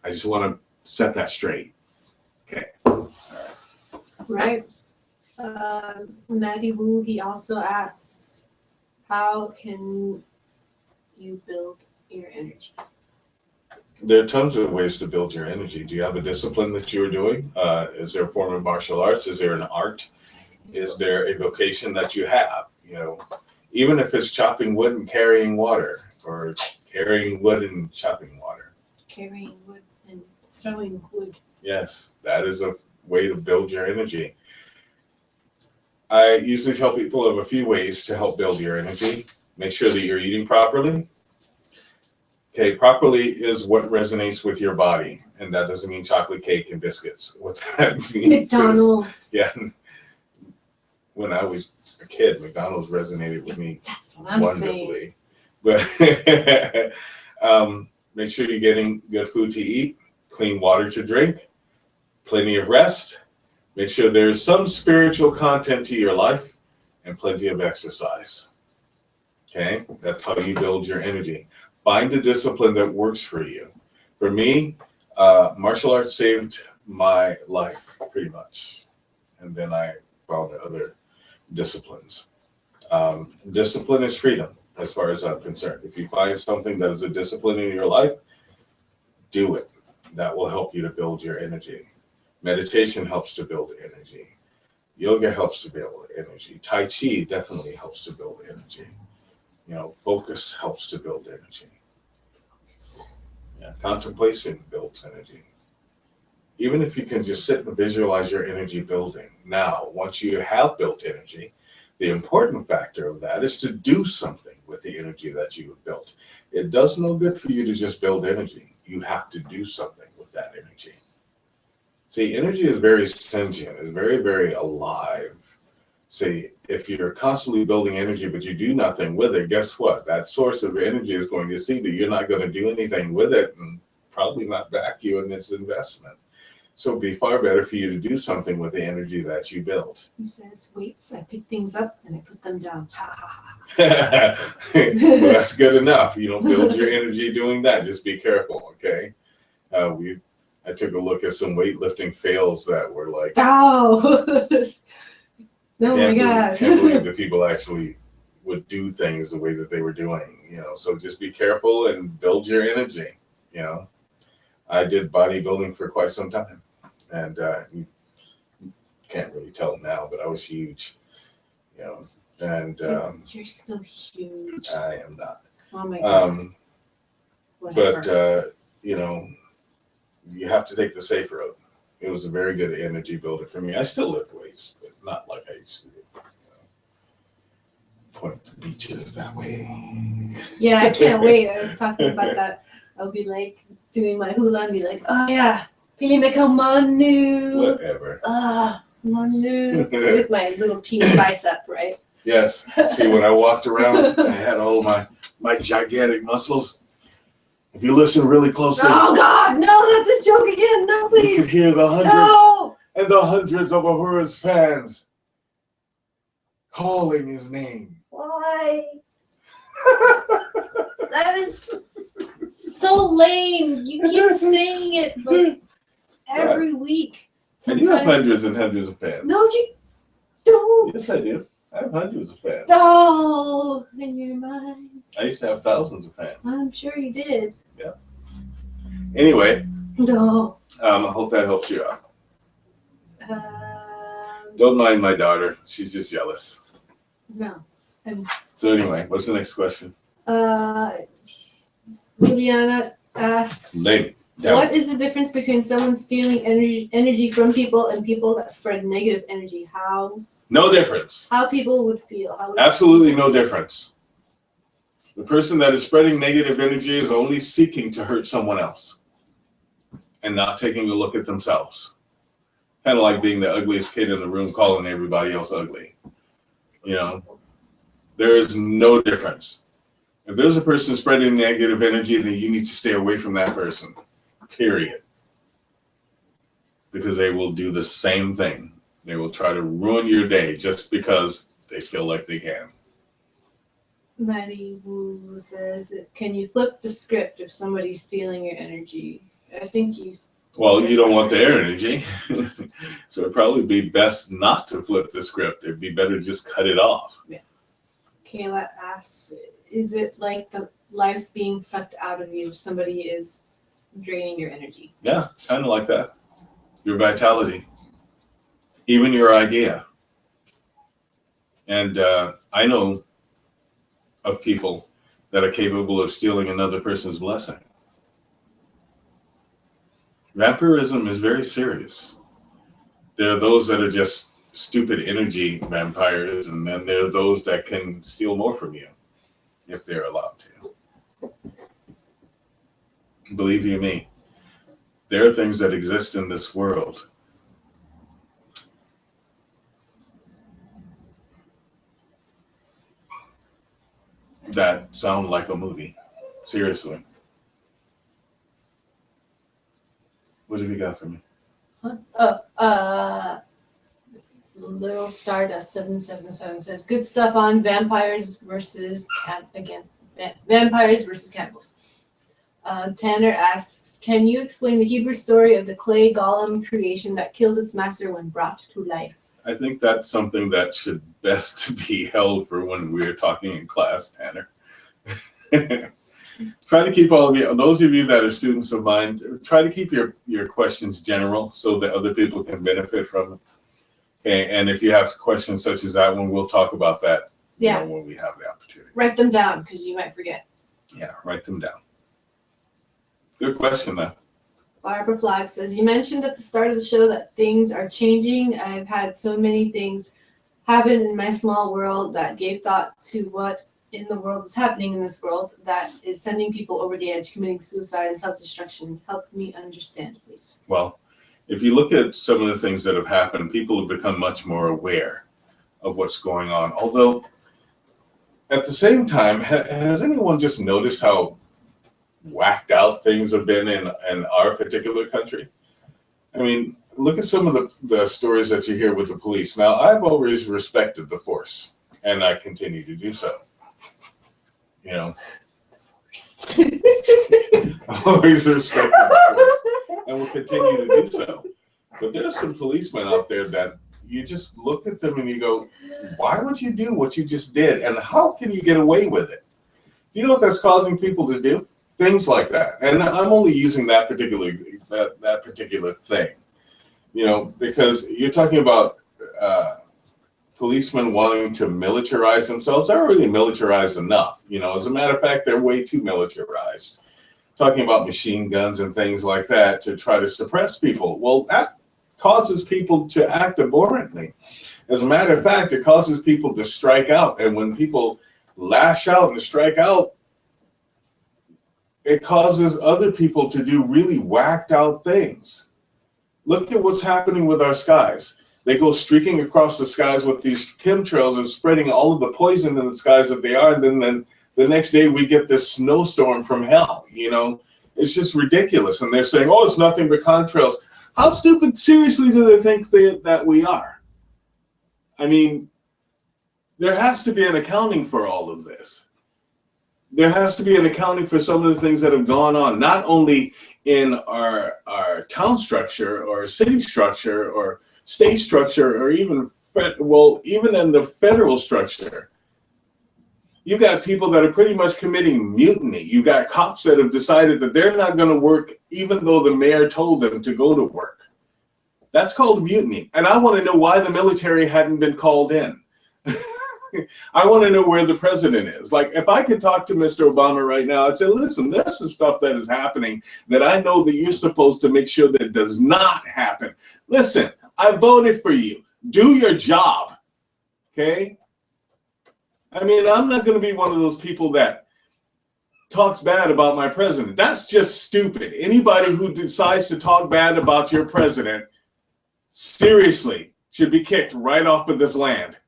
I just want to set that straight. Okay. All
Right. Maddie Wu, he also asks, how can you build your energy?
There are tons of ways to build your energy. Do you have a discipline that you're doing? Is there a form of martial arts? Is there an art? Is there a vocation that you have? You know, even if it's chopping wood and carrying water, or carrying wood and chopping water.
Carrying wood and throwing wood.
Yes, that is a way to build your energy. I usually tell people of a few ways to help build your energy. Make sure that you're eating properly. Okay, properly is what resonates with your body, and that doesn't mean chocolate cake and biscuits. What that means
McDonald's.
yeah, when I was a kid, McDonald's resonated with me
That's what I'm saying.
wonderfully. But make sure you're getting good food to eat, clean water to drink, plenty of rest. Make sure there's some spiritual content to your life, and plenty of exercise. Okay, that's how you build your energy. Find a discipline that works for you. For me, martial arts saved my life pretty much. And then I found other disciplines. Discipline is freedom, as far as I'm concerned. If you find something that is a discipline in your life, do it. That will help you to build your energy. Meditation helps to build energy. Yoga helps to build energy. Tai Chi definitely helps to build energy. You know, focus helps to build energy. Yeah, contemplation builds energy. Even if you can just sit and visualize your energy building. Now, once you have built energy, the important factor of that is to do something with the energy that you have built. It does no good for you to just build energy. You have to do something with that energy. See, energy is very sentient, it's very, very alive. See, if you're constantly building energy, but you do nothing with it, guess what? That source of energy is going to see that you're not going to do anything with it and probably not back you in its investment. So it'd be far better for you to do something with the energy that you built.
He says, weights, I pick things up and I put them down. Ha ha ha.
Well, that's good enough. You don't build your energy doing that. Just be careful, okay? I took a look at some weightlifting fails that were like,
Oh, oh my God.
Can't believe that people actually would do things the way that they were doing, you know. So just be careful and build your energy, you know. I did bodybuilding for quite some time, and you can't really tell now, but I was huge, you know. And
you're still huge.
I am not.
Oh my God.
But you know, you have to take the safe road. It was a very good energy builder for me. I still lift weights, but not like I used to do. You know, point to beaches that way.
Yeah, I can't wait. I was talking about that. I'll be like doing my hula and be like, oh yeah, pili me ka manu.
Whatever.
Manu. With my little teeny bicep, right?
Yes. See, when I walked around, I had all my my gigantic muscles. If you listen really closely,
Oh God, no, not this joke again. No,
you
please.
can hear the hundreds
No.
and the hundreds of Uhura's fans calling his name.
Why? That is so lame. You keep saying it like every week.
And you have
Sometimes.
hundreds and hundreds of fans.
No, you don't.
Yes, I do. I have hundreds of fans.
Oh, in your mind.
I used to have thousands of fans.
I'm sure you did.
Anyway,
No.
I hope that helps you out.
Um,
Don't mind my daughter. She's just jealous.
no.
So anyway, what's the next question?
Juliana asks,
Name.
what is the difference between someone stealing energy from people and people that spread negative energy?
No difference.
How people would feel? How would
Absolutely no difference. The person that is spreading negative energy is only seeking to hurt someone else and not taking a look at themselves. Kind of like being the ugliest kid in the room calling everybody else ugly. You know, there is no difference. If there's a person spreading negative energy, then you need to stay away from that person, period. Because they will do the same thing. They will try to ruin your day just because they feel like they can.
Maddie Wu says, can you flip the script if somebody's stealing your energy? I think
Well, you don't want their energy. So it'd probably be best not to flip the script. It'd be better to just cut it off.
Kayla asks, is it like the life's being sucked out of you if somebody is draining your energy?
Yeah, kind of like that. Your vitality. Even your idea. And I know of people that are capable of stealing another person's blessing. Vampirism is very serious. There are those that are just stupid energy vampires, and then there are those that can steal more from you if they're allowed to. Believe you me, there are things that exist in this world that sound like a movie. Seriously. What have you got for me?
Little Stardust 777 says, good stuff on vampires versus vampires versus cannibals. Tanner asks, can you explain the Hebrew story of the clay golem creation that killed its master when brought to life?
I think that's something that should best be held for when we're talking in class, Tanner. Try to keep all of you, those of you that are students of mine, try to keep your questions general so that other people can benefit from it. Okay, and if you have questions such as that one, we'll talk about that when we have the opportunity.
Write them down because you might forget.
Yeah, write them down. Good question, though.
Barbara Flag says, you mentioned at the start of the show that things are changing. I've had so many things happen in my small world that gave thought to what in the world is happening in this world that is sending people over the edge, committing suicide and self-destruction. Help me understand, please.
Well, if you look at some of the things that have happened, people have become much more aware of what's going on. Although, at the same time, has anyone just noticed how whacked out things have been in our particular country? I mean, look at some of the stories that you hear with the police. Now, I've always respected the force, and I continue to do so. You know, always respected the force, and will continue to do so. But there's some policemen out there that you just look at them and you go, why would you do what you just did? And how can you get away with it? Do you know what that's causing people to do? Things like that. And I'm only using that particular thing, you know, because you're talking about policemen wanting to militarize themselves. They're already militarized enough. You know, as a matter of fact, they're way too militarized. Talking about machine guns and things like that to try to suppress people. Well, that causes people to act abhorrently. As a matter of fact, it causes people to strike out. And when people lash out and strike out, it causes other people to do really whacked out things. Look at what's happening with our skies. They go streaking across the skies with these chemtrails and spreading all of the poison in the skies that they are, and then The next day we get this snowstorm from hell, you know. It's just ridiculous. And they're saying, oh, it's nothing but contrails. How stupid, seriously, do they think that we are? I mean, there has to be an accounting for all of this. There has to be an accounting for some of the things that have gone on, not only in our town structure or city structure or state structure or even in the federal structure. You got people that are pretty much committing mutiny. You got cops that have decided that they're not going to work even though the mayor told them to go to work. That's called mutiny. And I want to know why the military hadn't been called in. I want to know where the president is. Like, if I could talk to Mr. Obama right now, I'd say, listen, there's some stuff that is happening that I know that you're supposed to make sure that does not happen. Listen, I voted for you. Do your job. Okay? I mean, I'm not going to be one of those people that talks bad about my president. That's just stupid. Anybody who decides to talk bad about your president, seriously, should be kicked right off of this land.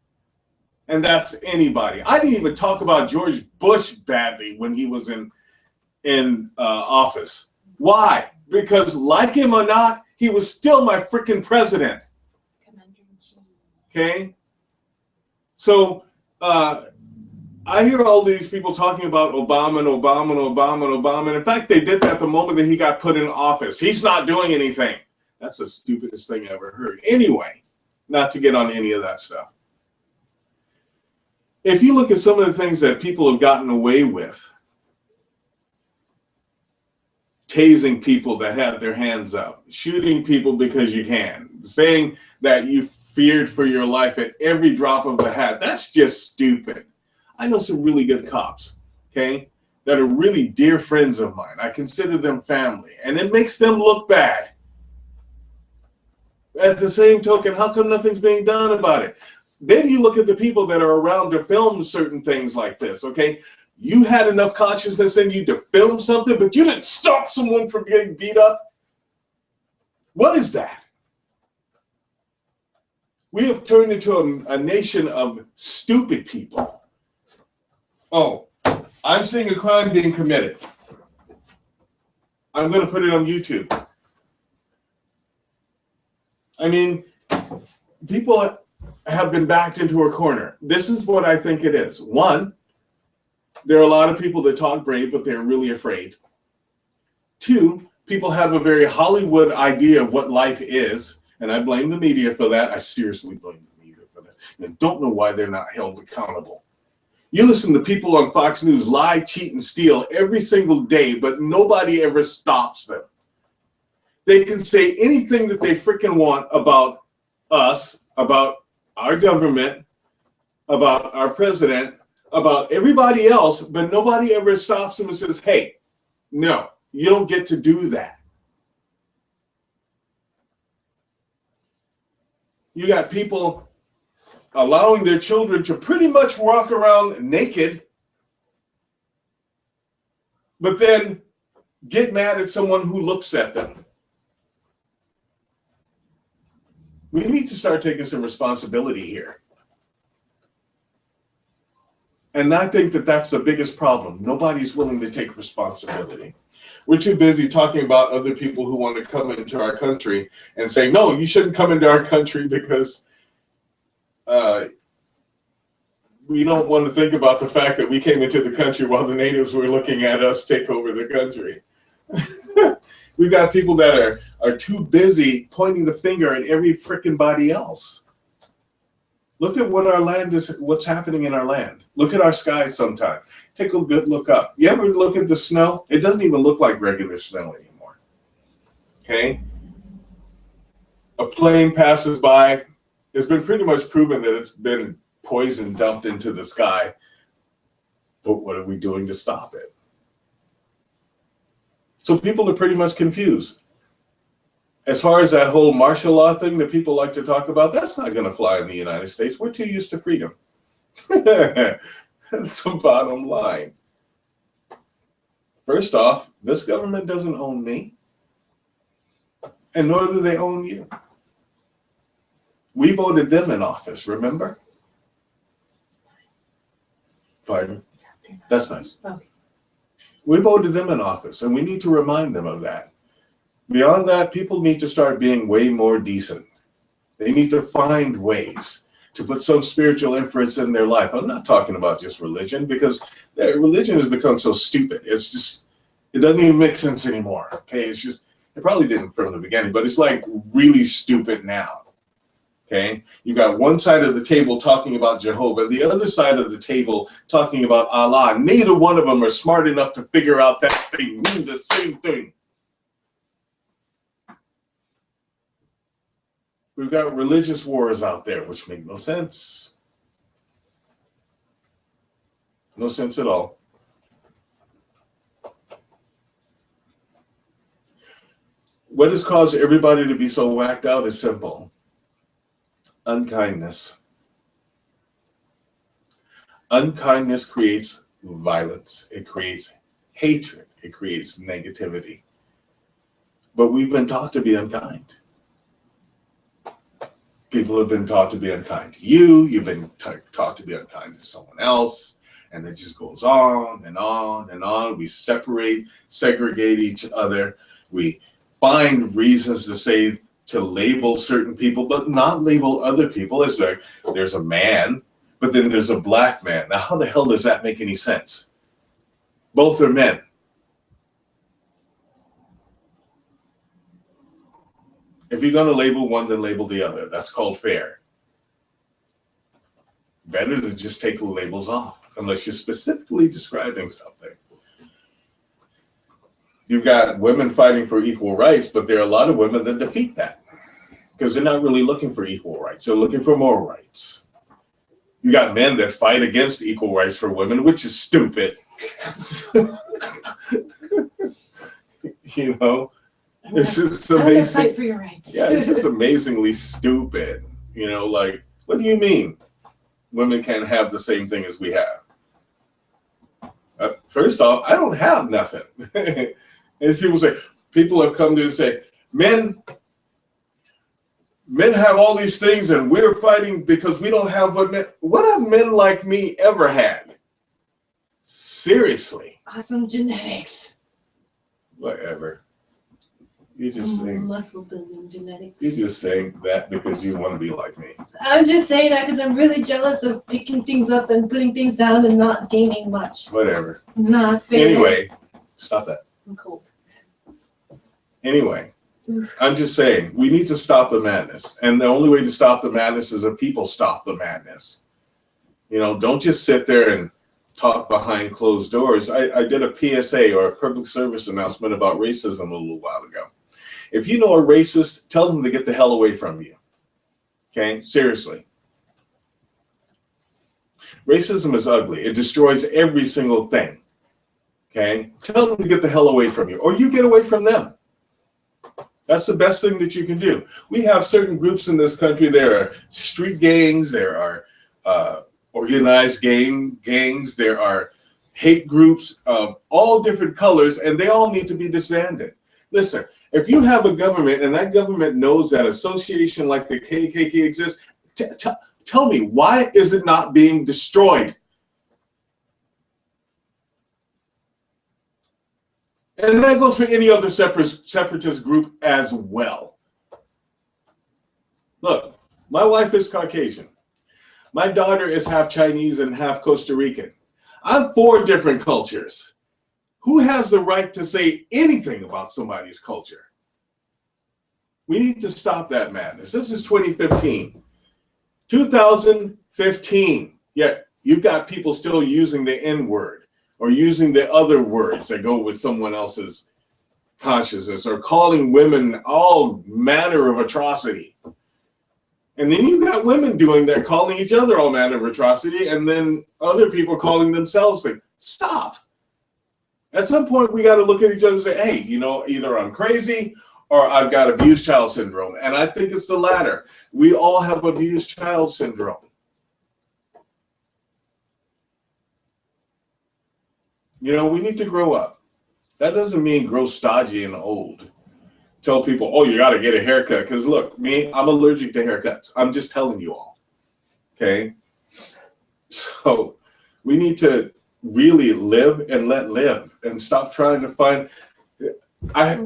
And that's anybody. I didn't even talk about George Bush badly when he was in office. Why? Because like him or not, he was still my freaking president. Okay? So, I hear all these people talking about Obama and Obama and Obama and Obama. And in fact, they did that the moment that he got put in office. He's not doing anything. That's the stupidest thing I ever heard. Anyway, not to get on any of that stuff. If you look at some of the things that people have gotten away with, tasing people that have their hands up, shooting people because you can, saying that you feared for your life at every drop of the hat, that's just stupid. I know some really good cops, okay, that are really dear friends of mine. I consider them family, and it makes them look bad. At the same token, how come nothing's being done about it? Then you look at the people that are around to film certain things like this, okay? You had enough consciousness in you to film something, but you didn't stop someone from getting beat up. What is that? We have turned into a nation of stupid people. Oh, I'm seeing a crime being committed. I'm going to put it on YouTube. I mean, people have been backed into a corner. This is what I think it is. One, there are a lot of people that talk brave, but they're really afraid. Two, people have a very Hollywood idea of what life is, and I blame the media for that. I seriously blame the media for that. And I don't know why they're not held accountable. You listen to people on Fox News lie, cheat, and steal every single day, but nobody ever stops them. They can say anything that they freaking want about us, about our government, about our president, about everybody else, but nobody ever stops them and says, hey, no, you don't get to do that. You got people allowing their children to pretty much walk around naked, but then get mad at someone who looks at them. We need to start taking some responsibility here. And I think that that's the biggest problem. Nobody's willing to take responsibility. We're too busy talking about other people who want to come into our country and saying, no, you shouldn't come into our country because we don't want to think about the fact that we came into the country while the natives were looking at us take over the country. We've got people that are too busy pointing the finger at every frickin' body else. Look at what our land is, what's happening in our land. Look at our skies sometime. Take a good look up. You ever look at the snow? It doesn't even look like regular snow anymore. Okay? A plane passes by. It's been pretty much proven that it's been poison dumped into the sky. But what are we doing to stop it? So people are pretty much confused. As far as that whole martial law thing that people like to talk about, that's not going to fly in the United States. We're too used to freedom. That's the bottom line. First off, this government doesn't own me, and nor do they own you. We voted them in office, remember? Pardon? That's nice.
Okay.
We voted them in office, and we need to remind them of that. Beyond that, people need to start being way more decent. They need to find ways to put some spiritual inference in their life. I'm not talking about just religion, because religion has become so stupid. It's just, it doesn't even make sense anymore. Okay, it's just, it probably didn't from the beginning, but it's like really stupid now. Okay, you got one side of the table talking about Jehovah, the other side of the table talking about Allah. Neither one of them are smart enough to figure out that they mean the same thing. We've got religious wars out there, which make no sense. No sense at all. What has caused everybody to be so whacked out is simple. Unkindness. Unkindness creates violence. It creates hatred. It creates negativity. But we've been taught to be unkind. People have been taught to be unkind to you. You've been taught to be unkind to someone else. And it just goes on and on and on. We separate, segregate each other. We find reasons to label certain people, but not label other people. It's like, there's a man, but then there's a black man. Now, how the hell does that make any sense? Both are men. If you're going to label one, then label the other. That's called fair. Better to just take the labels off, unless you're specifically describing something. You've got women fighting for equal rights, but there are a lot of women that defeat that because they're not really looking for equal rights. They're looking for more rights. You got men that fight against equal rights for women, which is stupid. You know? It's just amazing.
Fight for your rights.
Yeah, it's just amazingly stupid. You know, like, what do you mean women can't have the same thing as we have? First off, I don't have nothing. And people have come to and say, men have all these things and we're fighting because we don't have what have men like me ever had? Seriously.
Awesome genetics.
Whatever. You just saying
muscle building genetics.
You're just saying that because you want to be like me.
I'm just saying that because I'm really jealous of picking things up and putting things down and not gaining much.
Whatever.
Not fair.
Anyway, stop that.
I'm cold.
Anyway, I'm just saying we need to stop the madness, and the only way to stop the madness is if people stop the madness. You know, don't just sit there and talk behind closed doors. I did a PSA, or a public service announcement, about racism a little while ago. If you know a racist, tell them to get the hell away from you. Okay? Seriously. Racism is ugly. It destroys every single thing. Okay? Tell them to get the hell away from you, or you get away from them. That's the best thing that you can do. We have certain groups in this country. There are street gangs. There are organized gangs. There are hate groups of all different colors, and they all need to be disbanded. Listen, if you have a government and that government knows that association like the KKK exists, tell me, why is it not being destroyed? And that goes for any other separatist group as well. Look, my wife is Caucasian. My daughter is half Chinese and half Costa Rican. I'm 4 different cultures. Who has the right to say anything about somebody's culture? We need to stop that madness. This is 2015. 2015. Yet you've got people still using the N-word, or using the other words that go with someone else's consciousness, or calling women all manner of atrocity. And then you've got women doing that, calling each other all manner of atrocity, and then other people calling themselves things. Stop. At some point, we got to look at each other and say, hey, you know, either I'm crazy or I've got abused child syndrome. And I think it's the latter. We all have abused child syndrome. You know, we need to grow up. That doesn't mean grow stodgy and old. Tell people, oh, you got to get a haircut. Because look, I'm allergic to haircuts. I'm just telling you all. Okay? So we need to really live and let live and stop trying to find. I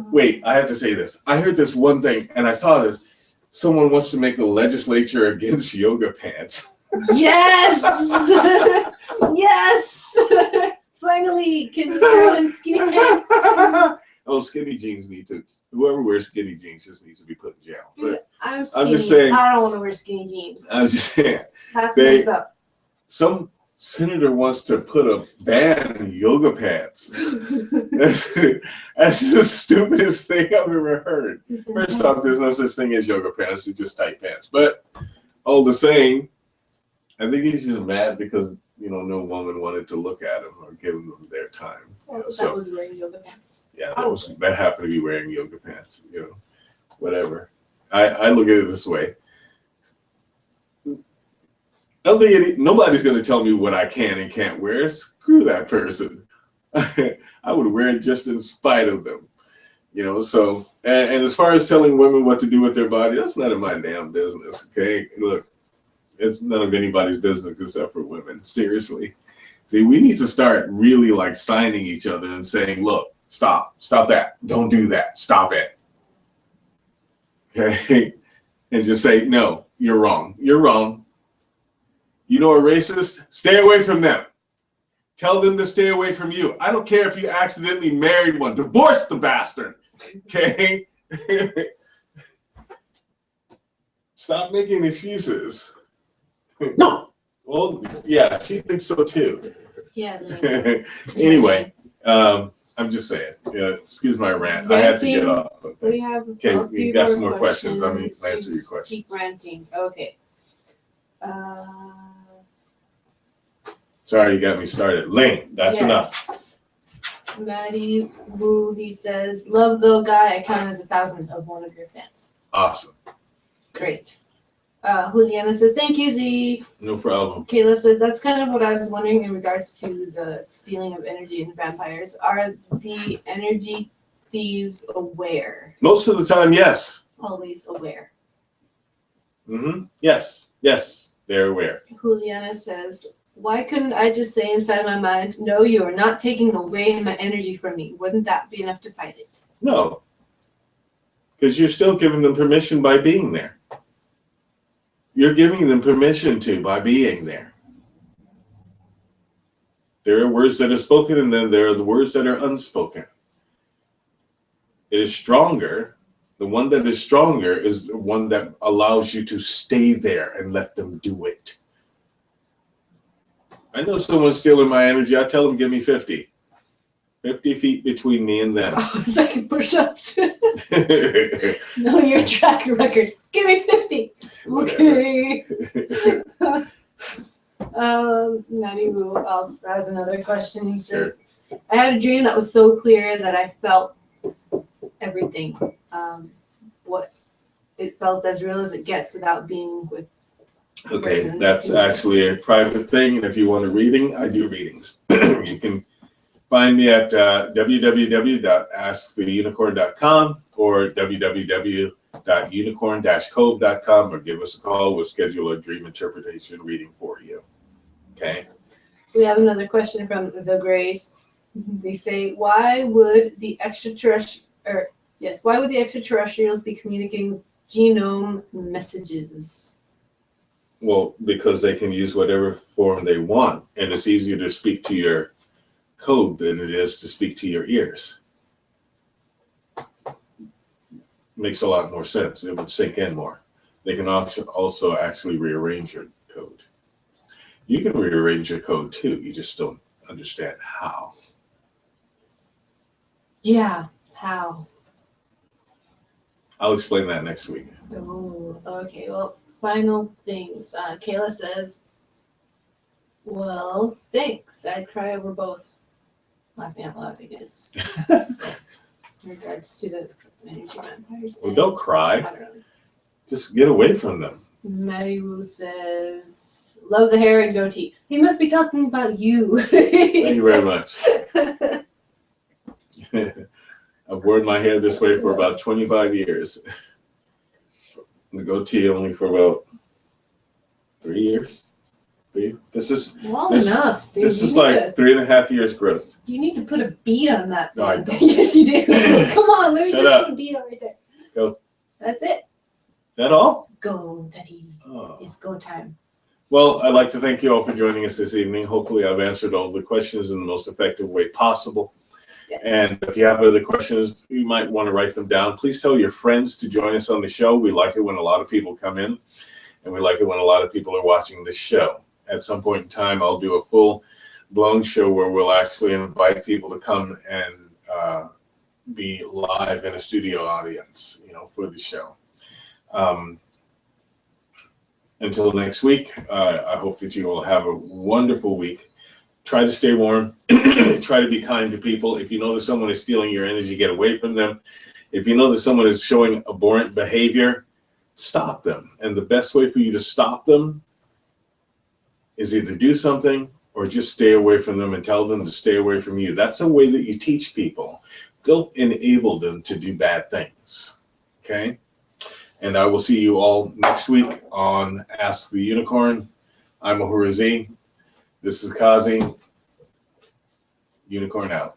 have to say this. I heard this one thing and I saw this. Someone wants to make a legislature against yoga pants.
Yes! Yes! Finally, can we throw in skinny pants too?
Oh, skinny jeans need to. Whoever wears skinny jeans just needs to be put in jail. But
I'm skinny.
just saying.
I don't want to wear skinny jeans.
I'm just saying.
That's messed up.
Some senator wants to put a ban on yoga pants. That's the stupidest thing I've ever heard. First off, there's no such thing as yoga pants. They're just tight pants. But all the same, I think he's just mad because no woman wanted to look at him or give them their time.
That was wearing yoga pants.
Yeah, that happened to be wearing yoga pants. Whatever. I look at it this way. I don't think nobody's going to tell me what I can and can't wear. Screw that person. I would wear it just in spite of them. So, and as far as telling women what to do with their body, that's none of my damn business. Okay, look, it's none of anybody's business except for women. Seriously. See, we need to start really like signing each other and saying, look, stop that. Don't do that. Stop it. Okay. And just say, no, you're wrong. You're wrong. You know a racist? Stay away from them. Tell them to stay away from you. I don't care if you accidentally married one. Divorce the bastard. Okay? Stop making excuses. No. Well, yeah, she thinks so too.
Yeah.
Anyway, I'm just saying. Excuse my rant. I had to get off.
We have
you got some more questions. I'm going to answer your question.
Keep ranting. Okay.
Sorry, you got me started. Lame. That's enough.
Maddie Wu, he says, love though guy, I count as 1,000 of one of your fans.
Awesome.
Great. Juliana says, thank you, Z.
No problem.
Kayla says, that's kind of what I was wondering in regards to the stealing of energy in vampires. Are the energy thieves aware?
Most of the time, yes.
Always aware.
Yes. Yes, they're aware.
Juliana says, why couldn't I just say inside my mind, no, you are not taking away my energy from me? Wouldn't that be enough to fight it?
No. Because you're still giving them permission by being there. You're giving them permission to by being there. There are words that are spoken and then there are the words that are unspoken. It is stronger. The one that is stronger is the one that allows you to stay there and let them do it. I know someone's stealing my energy. I tell them, give me 50. 50 feet between me and them.
Oh, second push-ups. Know your track record. Give me 50. Okay. Maddie Wu also has another question. He says, I had a dream that was so clear that I felt everything. What it felt as real as it gets without being with.
Okay, that's actually a private thing. And if you want a reading, I do readings. You can find me at www.asktheunicorn.com or www.unicorn-cove.com or give us a call. We'll schedule a dream interpretation reading for you. Okay.
We have another question from The Grace. They say, why would the extraterrestrials be communicating genome messages?
Well, because they can use whatever form they want, and it's easier to speak to your code than it is to speak to your ears. Makes a lot more sense. It would sink in more. They can also actually rearrange your code. You can rearrange your code too. You just don't understand how.
Yeah, how?
I'll explain that next week.
Oh, okay. Well, final things. Kayla says, well, thanks. I'd cry over both. Laughing out loud, I guess. In regards to the energy vampires.
Well, don't cry.
I don't know.
Just get away from them.
Maddie Wu says, love the hair and goatee. He must be talking about you.
Thank you very much. I've worn my hair this way for about 25 years. The goatee only for about 3 years. do you? This is
Long
This-
enough, dude.
this
You
is
need
like 3.5 years growth.
you need to put a beat on that.
No, I
thing.
don't.
Yes, you do. Come on, let me
Shut
just
up.
put a beat on right there.
Go.
That's it.
Is that all?
Go, Daddy.
Oh.
It's go time.
Well, I'd like to thank you all for joining us this evening. Hopefully, I've answered all the questions in the most effective way possible.
Yes.
And if you have other questions, you might want to write them down. Please tell your friends to join us on the show. We like it when a lot of people come in, and we like it when a lot of people are watching this show. At some point in time, I'll do a full-blown show where we'll actually invite people to come and be live in a studio audience, for the show. Until next week, I hope that you will have a wonderful week. Try to stay warm. Try to be kind to people. If you know that someone is stealing your energy, get away from them. If you know that someone is showing abhorrent behavior, stop them. And the best way for you to stop them is either do something or just stay away from them and tell them to stay away from you. That's a way that you teach people. Don't enable them to do bad things. Okay? And I will see you all next week on Ask the Unicorn. I'm Ahura Z. This is Kazi. Unicorn out.